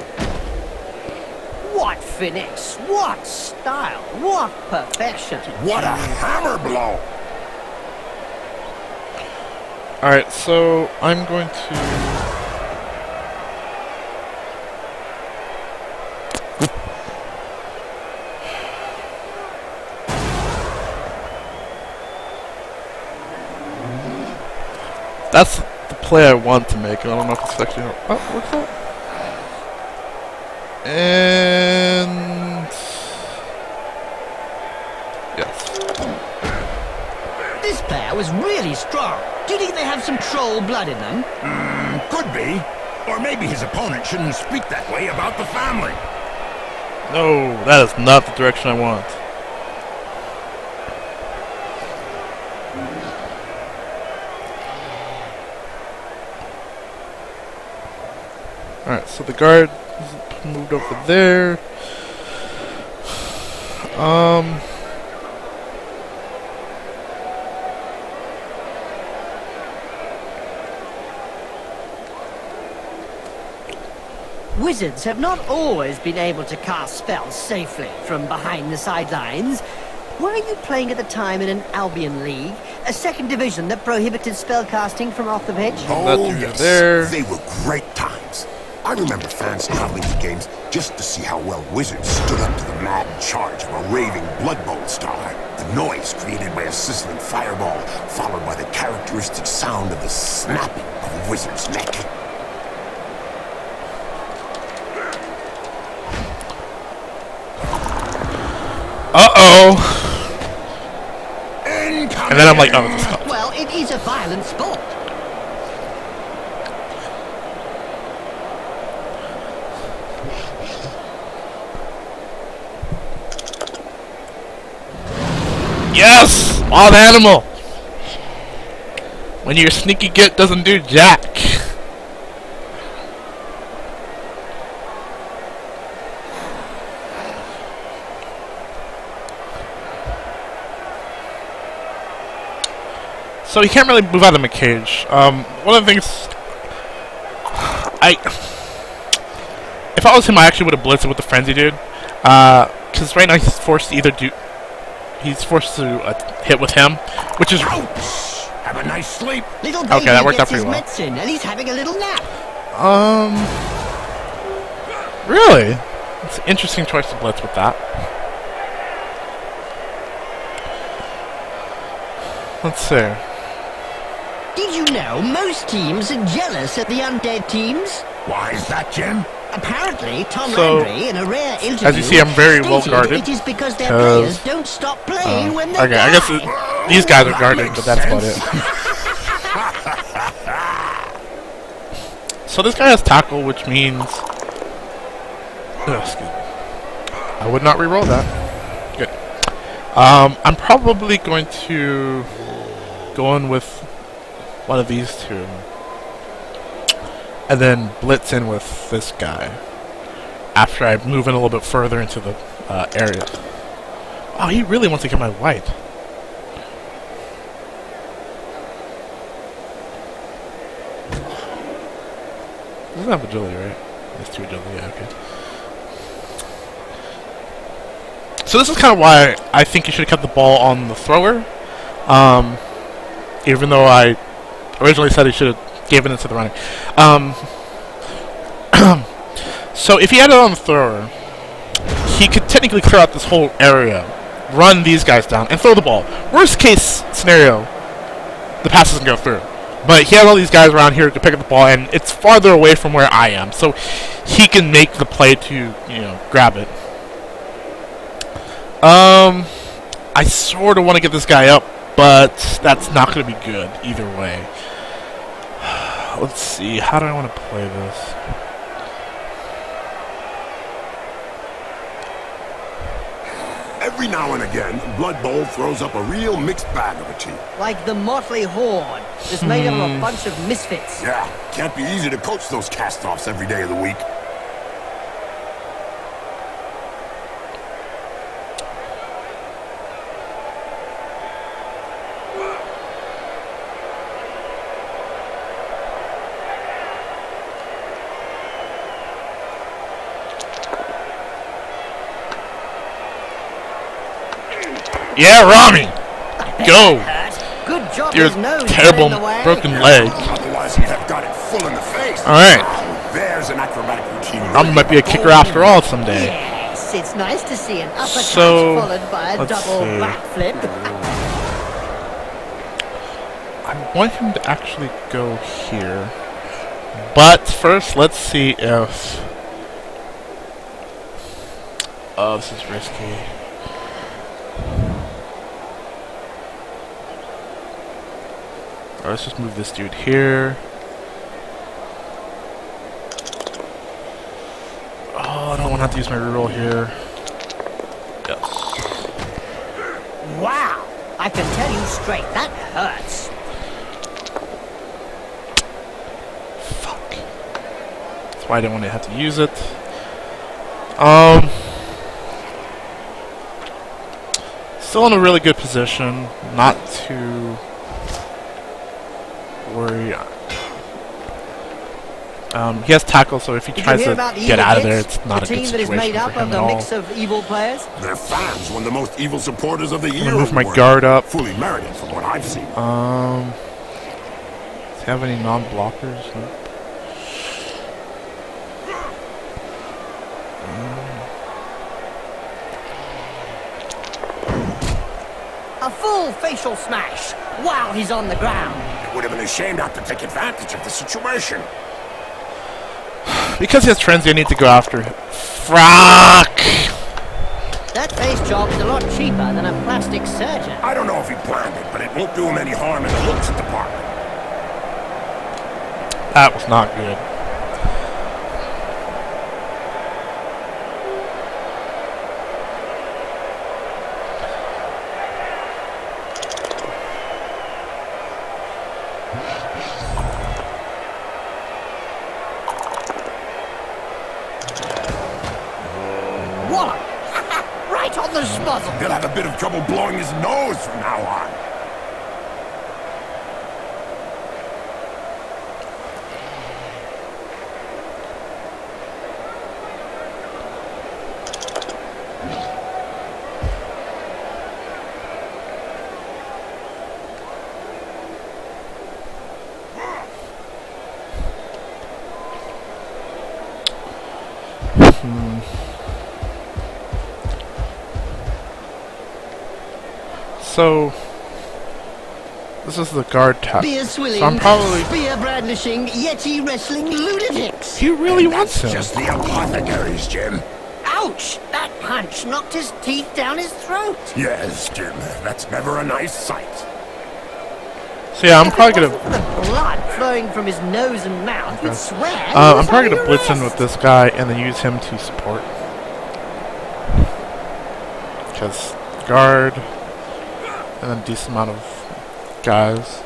What finesse, what style, what perfection. What a hammer blow! Alright, so I'm going to That's the play I want to make. I don't know if it's actually... Oh, what's that? And... Yes. This pair was really strong. Do you think they have some troll blood in them? Could be. Or maybe his opponent shouldn't speak that way about the family. No, that is not the direction I want. Alright, so the guard is moved over there. Wizards have not always been able to cast spells safely from behind the sidelines. Were you playing at the time in an Albion League, a second division that prohibited spellcasting from off the pitch? Oh, yes. There. They were great times. I remember fans traveling to games just to see how well Wizards stood up to the mad charge of a raving Blood Bowl star. The noise created by a sizzling fireball, followed by the characteristic sound of the snapping of a wizard's neck. Uh-oh! And then I'm like, oh, this is Well, it is a violent sport. yes! Wild animal! When your sneaky git doesn't do jack. So he can't really move out of the cage. One of the things if I was him, I actually would have blitzed it with the frenzy dude. Because right now he's forced to hit with him, which is Ouch! Have a nice sleep. Little Okay, that worked out gets his pretty well. medicine and he's having a little nap. really. It's an interesting choice to blitz with that. Let's see. Did you know most teams are jealous of the undead teams? Why is that, Jim? Apparently, Tom So, Landry, in a rare interview, as you see, I'm very well stated guarded, it is because their 'cause- players don't stop playing when they Okay, die. I guess these guys are guarded, makes but that's about it. sense. So this guy has tackle, which means... excuse me. I would not re-roll that. Good. I'm probably going to go in with one of these two. And then blitz in with this guy. After I move in a little bit further into the area. Oh, he really wants to get my white. Doesn't have agility, right? It's 2 agility, yeah, okay. So this is kind of why I think you should have kept the ball on the thrower. Even though I originally said he should have given it to the runner. So if he had it on the thrower, he could technically clear out this whole area, run these guys down, and throw the ball. Worst case scenario, the pass doesn't go through. But he had all these guys around here to pick up the ball, and it's farther away from where I am, so he can make the play to, grab it. I sort of want to get this guy up, but that's not going to be good either way. Let's see, how do I want to play this? Every now and again, Blood Bowl throws up a real mixed bag of a team. Like the Motley Horde, just made up of a bunch of misfits. Yeah, can't be easy to coach those cast-offs every day of the week. Yeah, Rami! Go! Good job Your his nose terrible got in the way. broken leg. Otherwise, he'd have got it full in the face. Alright. There's an acrobatic routine. Rami might be a kicker after all someday. Yes, it's nice to see an uppercut So, followed by a let's double see. backflip. I'm want him to actually go here. But first, let's see if... Oh, this is risky. Alright, let's just move this dude here. Oh, I don't want to have to use my reroll here. Yes. Wow! I can tell you straight, that hurts. Fuck. That's why I didn't want to have to use it. Still in a really good position. Not to worry. He has tackle, so if he tries to get out of there, it's not a good situation for him at all. Mix of evil players? Their fans, one of the most evil supporters of the year. Move my guard up. Fully merited from what I've seen. Does he have any non-blockers? Nope. A full facial smash while he's on the ground. It would have been a shame not to take advantage of the situation. Because he has frenzy, I need to go after him. Fuck! That face job is a lot cheaper than a plastic surgeon. I don't know if he planned it, but it won't do him any harm in the looks department. That was not good. Right on the schmuzzle. He'll have a bit of trouble blowing his nose from now on. So this is the guard tap. Beer swilling, So I'm probably. spear brandishing, yeti wrestling lunatics. He really And wants that's him. just the apothecaries, Jim. Ouch! That punch knocked his teeth down his throat. Yes, Jim. That's never a nice sight. So yeah, I'm If probably it gonna. wasn't for the blood flowing from his nose and mouth, you'd swear he I'm was probably under gonna blitz in arrest. with this guy and then use him to support. Because guard and then a decent amount of guys.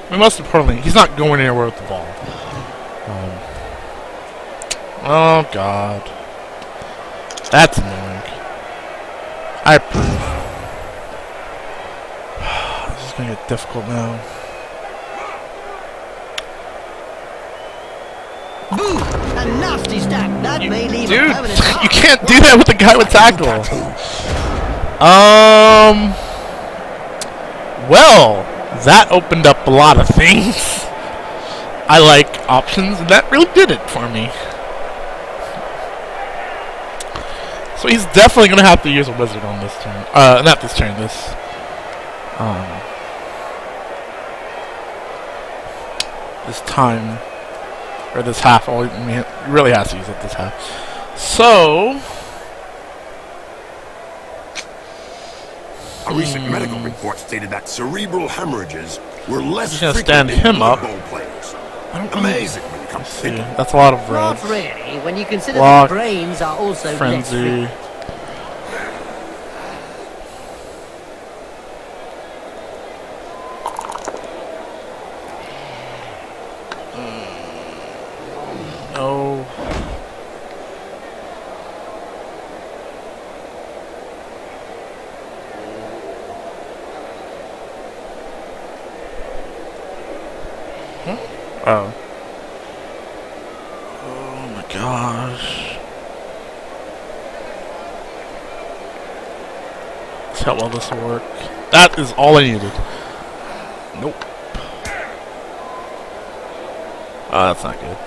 I mean, most importantly, he's not going anywhere with the ball. Oh god. That's annoying. I approve. This is gonna get difficult now. Boom! A nasty stack. That may leave Dude, a permanent mark. you can't do that with the guy with tackle. Well, that opened up a lot of things. I like options, and that really did it for me. So he's definitely gonna have to use a wizard on this turn. Not this turn. This time, or this half. Oh, I mean, he really has to use it this half. So. A recent medical report stated that cerebral hemorrhages were less He's gonna frequent stand in him Blood up. Bowl players. I don't Amazing when it comes to See, thinking. that's a lot of Not reds. really, when you consider Block, that brains are also less Frenzy. frequent. No. Oh. Oh my gosh. Let's see how well this will work. That is all I needed. Nope. Oh, that's not good.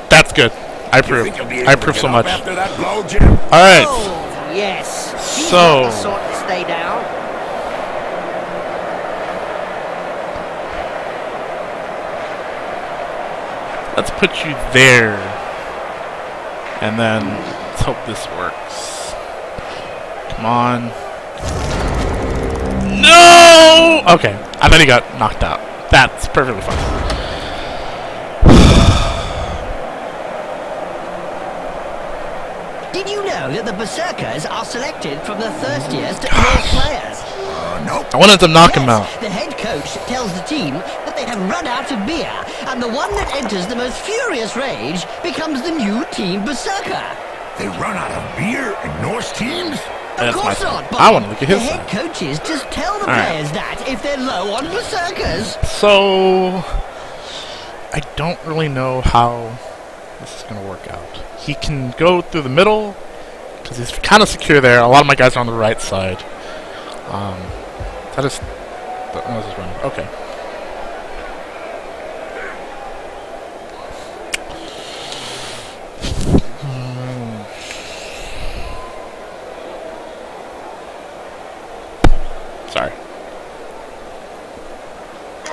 That's good. I approve. I approve so much. After that blow, Jim? All right. Oh, yes. He's So- not the sort to stay down. Let's put you there. And then let's hope this works. Come on. No! Okay. I thought he got knocked out. That's perfectly fine. Did you know that the Berserkers are selected from the thirstiest North players? Nope. I wanted to knock him out. The head coach tells the team that they have run out of beer, and the one that enters the most furious rage becomes the new team Berserker. They run out of beer in Norse teams? That's Of course my not, thing. Bob. I want to look at The his head side. coaches just tell the All right. players that if they're low on Berserkers. So I don't really know how this is going to work out. He can go through the middle because he's kind of secure there. A lot of my guys are on the right side. That is the nose is running. Okay. Sorry.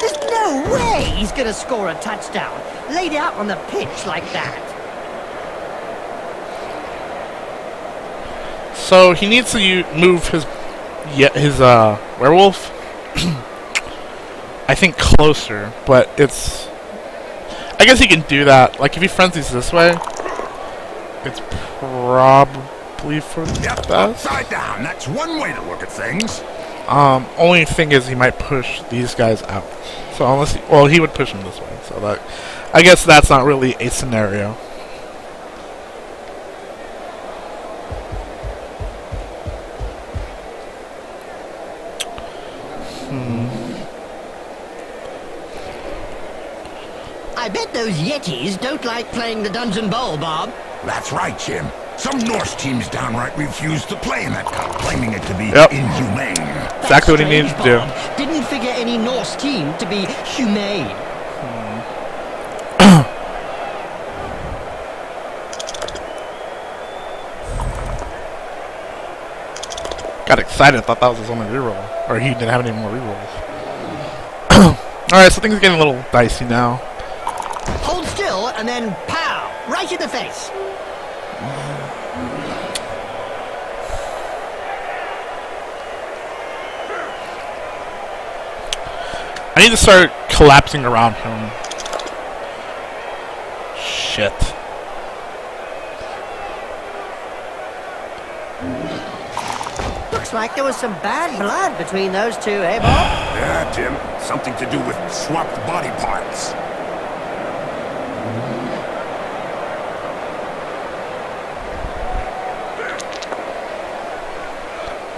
There's no way he's going to score a touchdown laid out on the pitch like that. So he needs to move his werewolf. I think closer, but it's. I guess he can do that. Like if he frenzies this way, it's probably for the Yep, best. upside down. That's one way to look at things. Only thing is he might push these guys out. So unless he would push them this way. So that, I guess that's not really a scenario. I bet those Yetis don't like playing the Dungeon Bowl, Bob. That's right, Jim. Some Norse teams downright refuse to play in that cup, claiming it to be Yep. inhumane. Exactly what he Strange, needed to do. Bob. Didn't figure any Norse team to be humane. Got excited. Thought that was his only reroll, or he didn't have any more rerolls. All right, so things are getting a little dicey now. Hold still and then pow! Right in the face. I need to start collapsing around him. Shit. Looks like there was some bad blood between those two, eh, Bob? Yeah, Jim. Something to do with swapped body parts.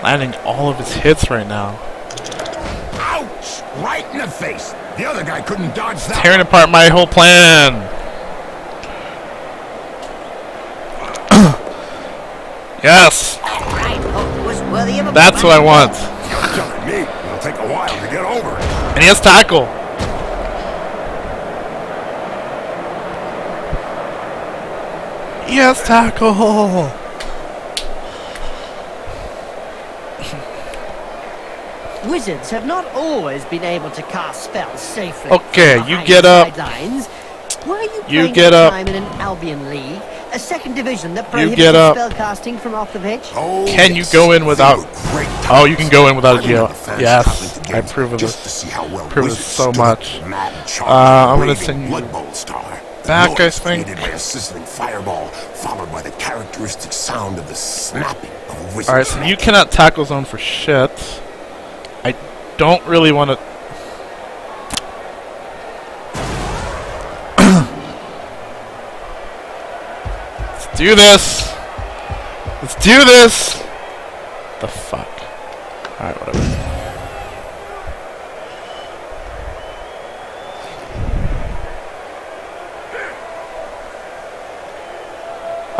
Landing all of his hits right now. Ouch! Right in the face. The other guy couldn't dodge that. Tearing apart my whole plan. Yes! Right, hope it was worthy of a That's what I want. You're telling me it'll take a while to get over it. And he has tackle. He has tackle. Wizards have not always been able to cast spells safely. Okay, from you behind get the up. Sidelines. Were you You playing get at the up. time in an Albion league, a second division that You prohibited get up. spellcasting from off the pitch? Oh, Can you yes. go in without- They were great Oh, you can go in without a I geo. remember fans Yes, traveling to I games approve of just this. to see how well Approve of this Wizards so stood up much. to the mad charge I'm of gonna raving send you Blood Bowl star. The back, I noise think. created by a sizzling fireball, followed by the characteristic sound of the snapping of a wizard's Alright, so you neck. cannot tackle zone for shit. I don't really want to. Let's do this. Let's do this. The fuck. Alright, whatever.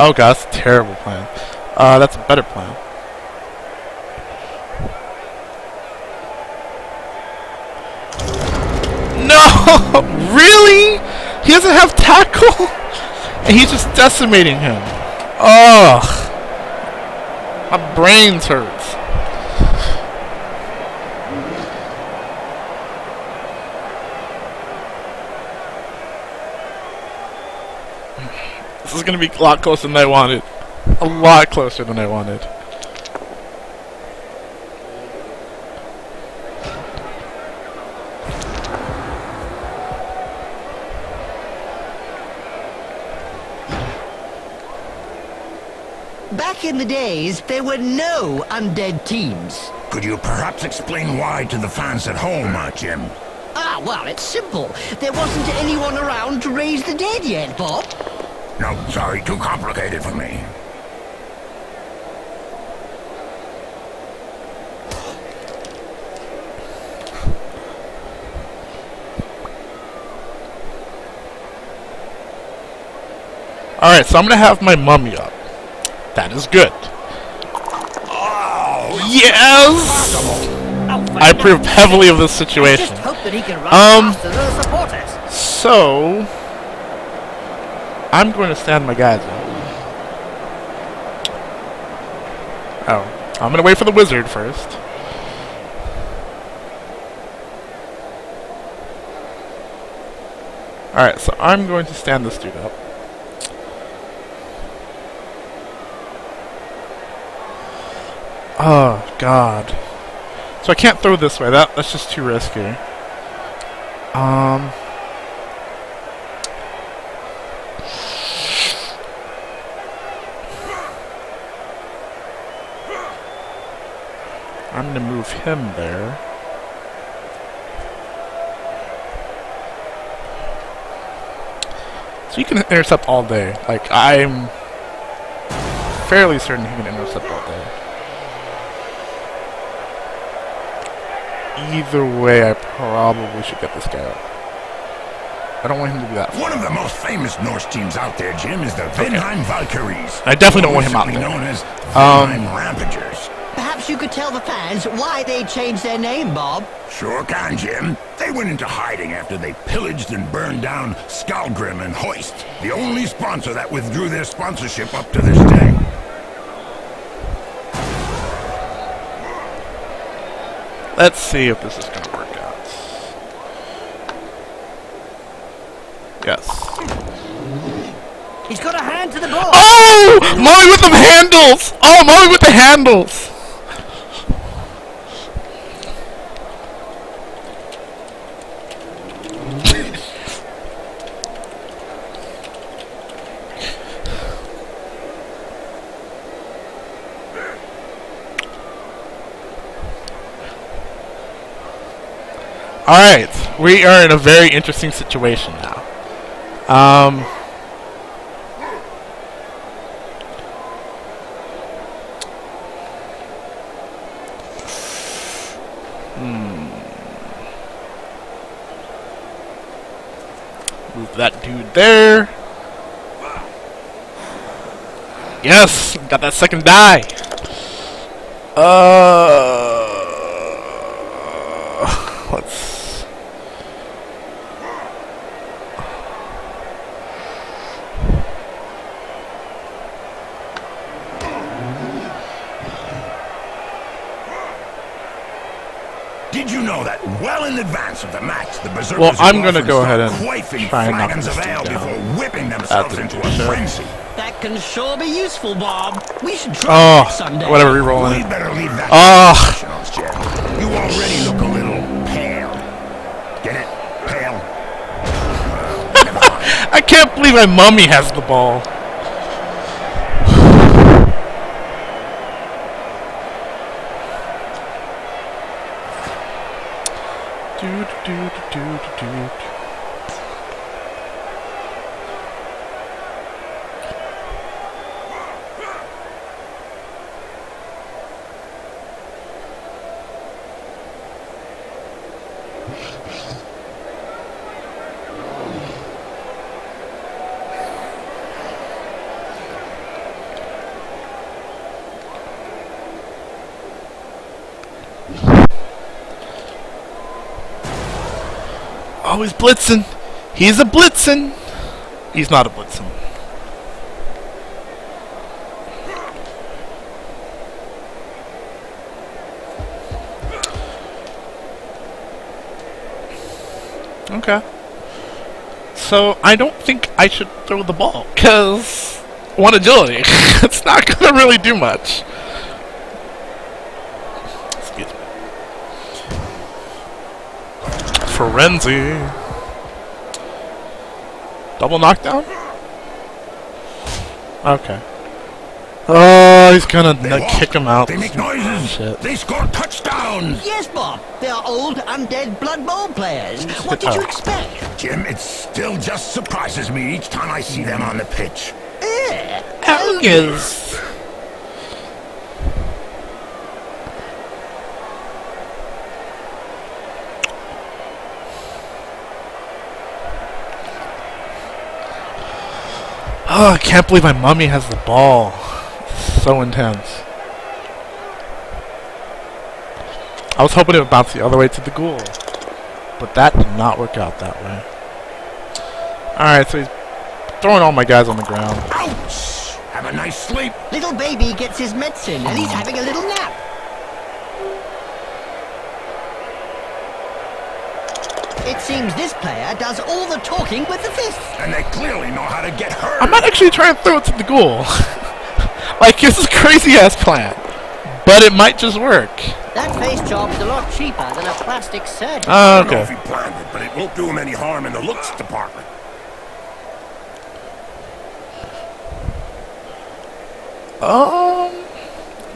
Oh god, that's a terrible plan. That's a better plan. No! Really? He doesn't have tackle? And he's just decimating him. Ugh. My brains hurts. This is gonna be a lot closer than I wanted. A lot closer than I wanted. Back in the days, there were no undead teams. Could you perhaps explain why to the fans at home, Jim? Ah, well, it's simple. There wasn't anyone around to raise the dead yet, Bob. No, sorry, too complicated for me. Alright, so I'm gonna have my mummy up. That is good. Oh, yes! I approve heavily of this situation. Just hope that he can run faster than the supporters. So I'm going to stand my guys up. Oh, I'm gonna wait for the wizard first. Alright, so I'm going to stand this dude up. Oh, God. So I can't throw this way. That's just too risky. I'm gonna move him there. So he can intercept all day. Like, I'm fairly certain he can intercept all day. Either way, I probably should get this guy up. I don't want him to be that far. One of the most famous Norse teams out there, Jim, is the Nifheim Valkyries. I definitely don't want him out there. Known as Nifheim Rampagers. Perhaps you could tell the fans why they changed their name, Bob. Sure can, Jim. They went into hiding after they pillaged and burned down Skalgrim and Hoist, the only sponsor that withdrew their sponsorship up to this day. Let's see if this is going to work out. Yes. He's got a hand to the ball. Oh! Mommy with the handles! Oh, mommy with the handles! Alright, we are in a very interesting situation now. Move that dude there. Yes! Got that second die! Let's... Did you know that well in advance of the match, the Berserkers Well, I'm going to go ahead and quaffing try and knock flagons this of dude ale down. before whipping themselves into a frenzy. That can sure be useful, Bob. We should try it someday. Whatever, re-rolling We'd it. better leave that Oh. to professionals, Jim. You already look a little pale. Get it? Pale? Never mind. I can't believe my mummy has the ball. Oh, he's blitzing. He's a blitzing. He's not a blitzing. Okay. So I don't think I should throw the ball because one agility. It's not gonna really do much. Excuse me. Frenzy. Double knockdown? Okay. Oh, he's gonna kick him out. They make noises. Shit. They score touchdowns. Yes, Bob. They are old, undead Blood Bowl players. What did you expect? Jim, it still just surprises me each time I see them on the pitch. Niohoggrs. Oh, I can't believe my mummy has the ball. So intense. I was hoping it would bounce the other way to the ghoul, but that did not work out that way. Alright, so he's throwing all my guys on the ground. Ouch! Have a nice sleep. Little baby gets his medicine and he's having a little nap. It seems this player does all the talking with the fists. And they clearly know how to get hurt. I might actually try and throw it to the ghoul. Like, this is a crazy ass plan, but it might just work. That face job's a lot cheaper than a plastic surgeon. I don't know Okay. if he planned it, but it won't do him any harm in the looks department.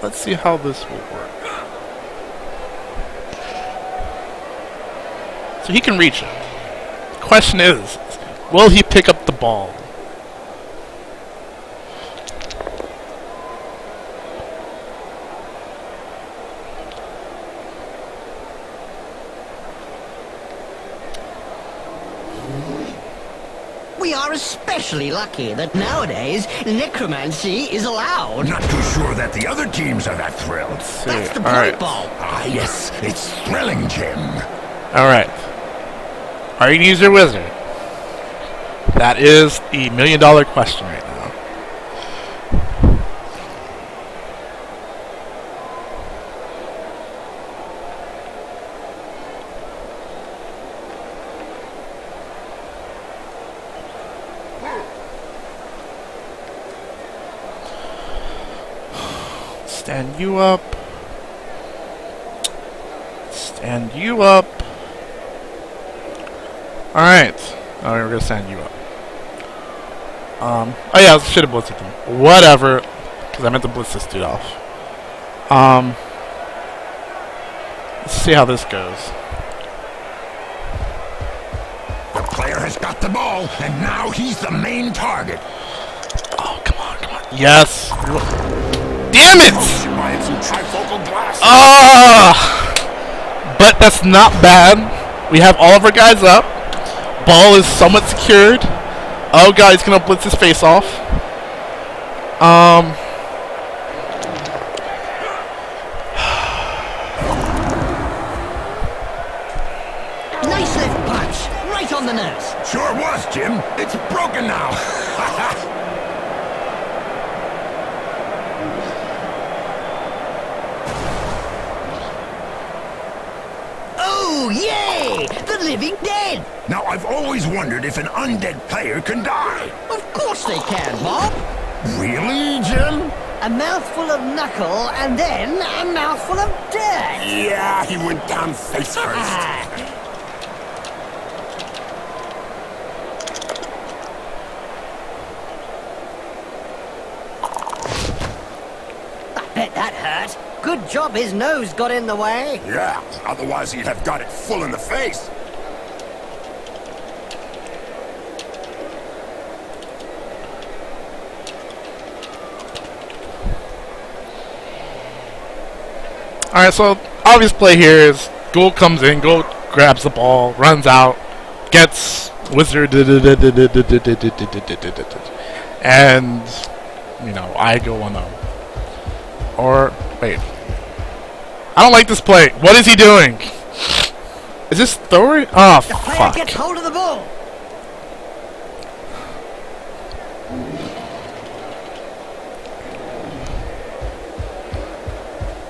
Let's see how this will work. So he can reach it. The question is, will he pick up the ball? We are especially lucky that nowadays necromancy is allowed. Not too sure that the other teams are that thrilled. That's the point, Alright. Bob. Ah, yes, it's thrilling, Jim. Alright. Are you gonna use your wizard? That is the $1 million question right now. Stand you up. Stand you up. Alright. Oh, we're gonna stand you up. Oh yeah, I should have blitzed him. Whatever. Because I meant to blitz this dude off. Let's see how this goes. The player has got the ball, and now he's the main target. Oh, come on, come on. Yes! Damn it! Buying some trifocal glass. But that's not bad. We have all of our guys up. Ball is somewhat secured. Oh god, he's gonna blitz his face off. Nice left punch, right on the nose. Sure was, Jim. It's broken now. Oh, yay! The living dead! Now, I've always wondered if an undead player can die. Of course they can, Bob. Really, Jim? A mouthful of knuckle and then a mouthful of dirt. Yeah, he went down face first. I bet that hurt. Good job his nose got in the way. Yeah, otherwise he'd have got it full in the face. Alright, so obvious play here is Ghoul comes in, Ghoul grabs the ball, runs out, gets Wizard, and, you know, I go 1-0. Or, wait. I don't like this play. What is he doing? Is this thrower? Oh, The player fuck. gets hold of the ball.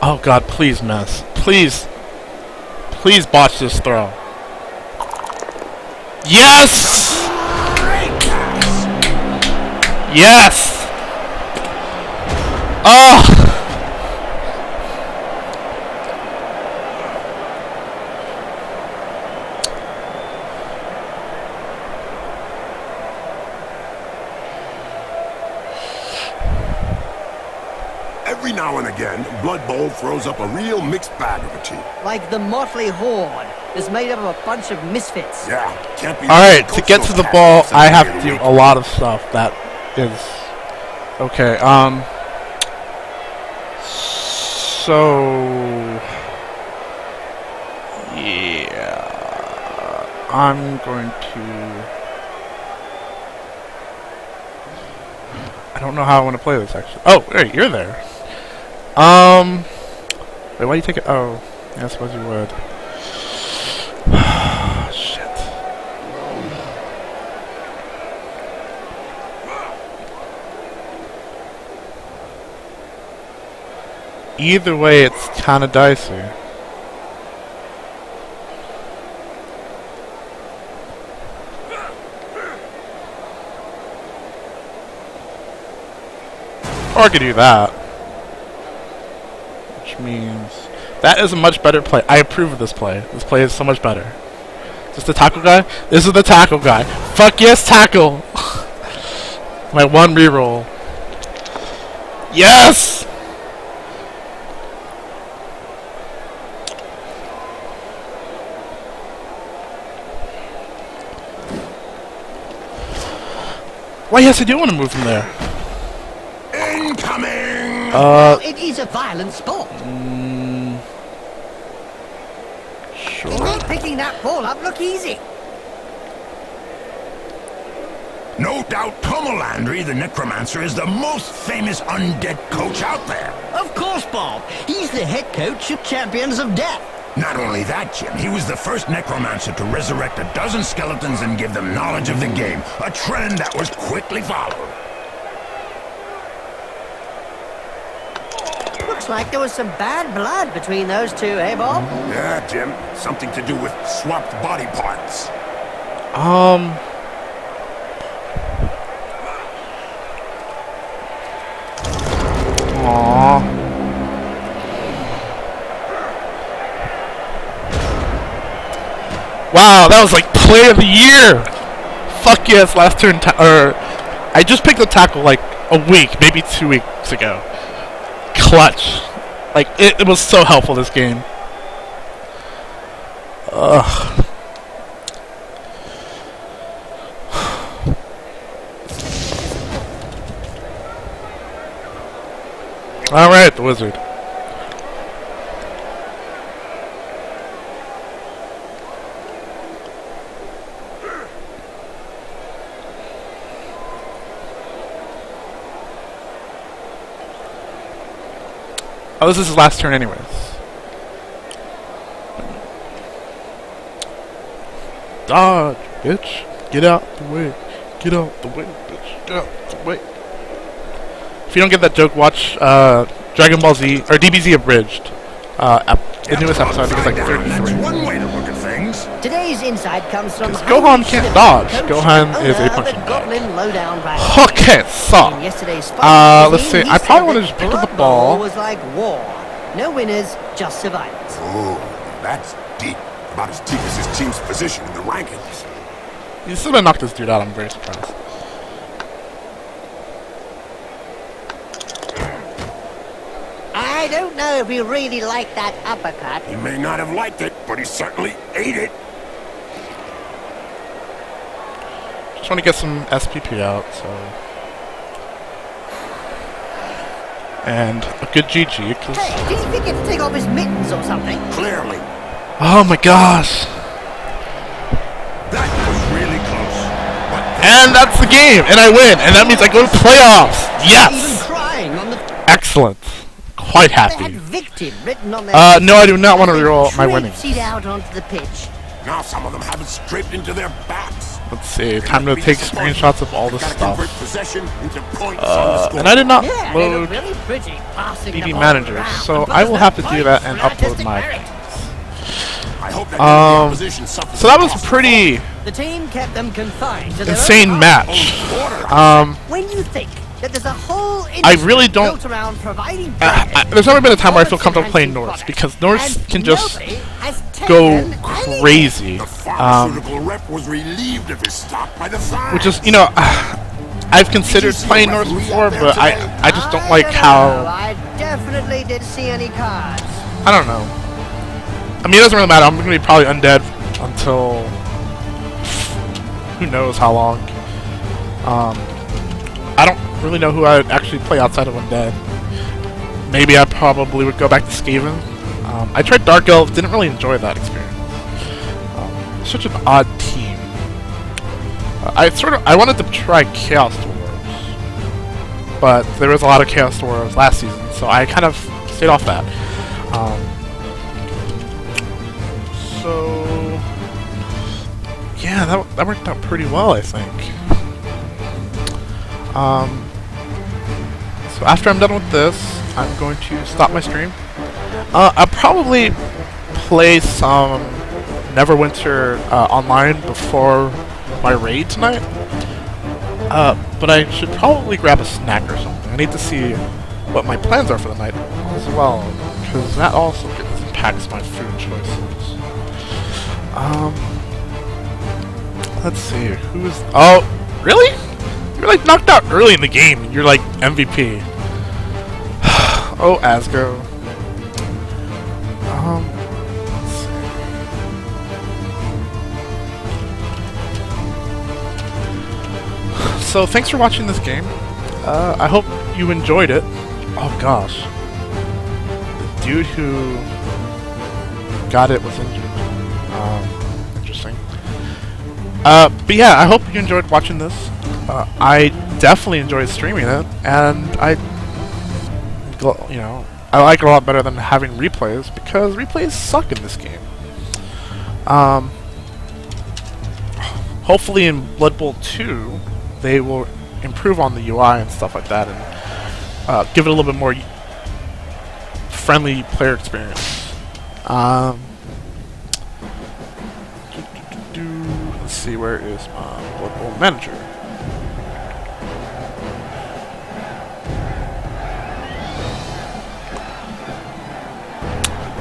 Oh god, please miss. Please. Please botch this throw. Yes! Yes! Oh! Every now and again, Blood Bowl throws up a real mixed bag of a team. Like the motley horde is made up of a bunch of misfits. Yeah, can't be. Alright, to get to the ball, I have to do a lot of stuff that is... Okay, So... Yeah... I'm going to... I don't know how I want to play this, actually. Oh, wait, you're there. Wait, why do you take it? Oh, yeah, I suppose you would. Shit. Either way, it's kind of dicey. Or I could do that. Which means... That is a much better play. I approve of this play. This play is so much better. Is this the tackle guy? This is the tackle guy. Fuck yes, tackle! My one reroll. Yes! Why, yes, I do want to move from there. Incoming! Well, it is a violent sport. Sure. It made picking that ball up look easy. No doubt Tom Landry, the Necromancer, is the most famous undead coach out there. Of course, Bob. He's the head coach of Champions of Death. Not only that, Jim, he was the first Necromancer to resurrect a dozen skeletons and give them knowledge of the game, a trend that was quickly followed. Looks like there was some bad blood between those two, eh, Bob? Yeah, Jim, something to do with swapped body parts. Aww. Wow, that was like play of the year! Fuck yes, last turn I just picked up tackle like a week, maybe 2 weeks ago. Clutch. Like, it was so helpful this game. Ugh. Alright, the wizard. Oh, this is his last turn anyways. Dodge, bitch. Get out the way. Get out the way, bitch. Get out the way. If you don't get that joke, watch Dragon Ball Z, or DBZ Abridged. The newest episode, I think it's like 33. That's one way to look at things. Today's insight comes from Gohan can't dodge. Gohan is a punching bag. Okay, so let's see. I probably want to just pick up the ball. Was like war. No winners, just survivors. Oh, that's deep. About as deep as his team's position in the rankings. You still didn't knock this dude out. I'm very surprised. I don't know if he really liked that uppercut. He may not have liked it, but he certainly ate it. Just want to get some SPP out, so. And a good GG. Hey, did he forget to take off his mittens or something? Clearly. Oh my gosh. That was really close. But And that's the game, and I win, and that means I go to playoffs. Even Yes. crying on the Excellent. Quite that happy. victim written on their No, I do not want to reroll my winnings. traipsed out onto the pitch. Now some of them have it scraped into their backs. Let's see. Time to take screenshots of all this Gotta stuff. convert possession into points on the score. And I did not Yeah, they load look really pretty, passing the BB ball Manager, around, so but I will have to do points that and for upload artistic my merit. I hope that the opposition suffers So that was loss. a pretty The team kept them confined to their insane own match. When you think that there's a whole I really don't. built around providing players, There's never been a time where I feel comfortable playing Norse because Norse and can just nobody has go taken any- crazy. The pharmaceutical rep was relieved of his stock by the fans. Which is, you know, I've considered playing Norse before, but I just don't like don't know. how. I definitely didn't see any cards. I don't know. I mean, it doesn't really matter. I'm gonna be probably undead until who knows how long. I don't really know who I would actually play outside of undead. Maybe I probably would go back to Skaven. I tried Dark Elves, didn't really enjoy that experience. Such an odd team. I wanted to try Chaos Dwarves, but there was a lot of Chaos Dwarves last season, so I kind of stayed off that. So yeah, that worked out pretty well, I think. So after I'm done with this, I'm going to stop my stream. I'll probably play some Neverwinter online before my raid tonight. But I should probably grab a snack or something. I need to see what my plans are for the night as well, because that also impacts my food choices. Let's see, who's... Oh, really? You're like knocked out early in the game, and you're like MVP. Oh, Asgo. Let's see. So, thanks for watching this game. I hope you enjoyed it. Oh gosh. The dude who got it was injured. Interesting. But yeah, I hope you enjoyed watching this. I definitely enjoyed streaming it, and I like it a lot better than having replays, because replays suck in this game. Hopefully in Blood Bowl 2, they will improve on the UI and stuff like that, and give it a little bit more friendly player experience. Let's see, where is my Blood Bowl manager?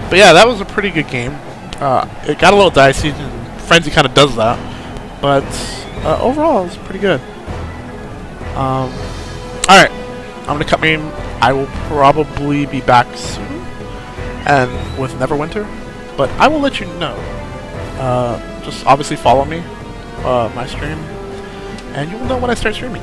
But yeah, that was a pretty good game. It got a little dicey, and Frenzy kind of does that, but overall it was pretty good. Alright, I'm gonna cut me. I will probably be back soon, and with Neverwinter, but I will let you know. Just obviously follow me, my stream, and you will know when I start streaming.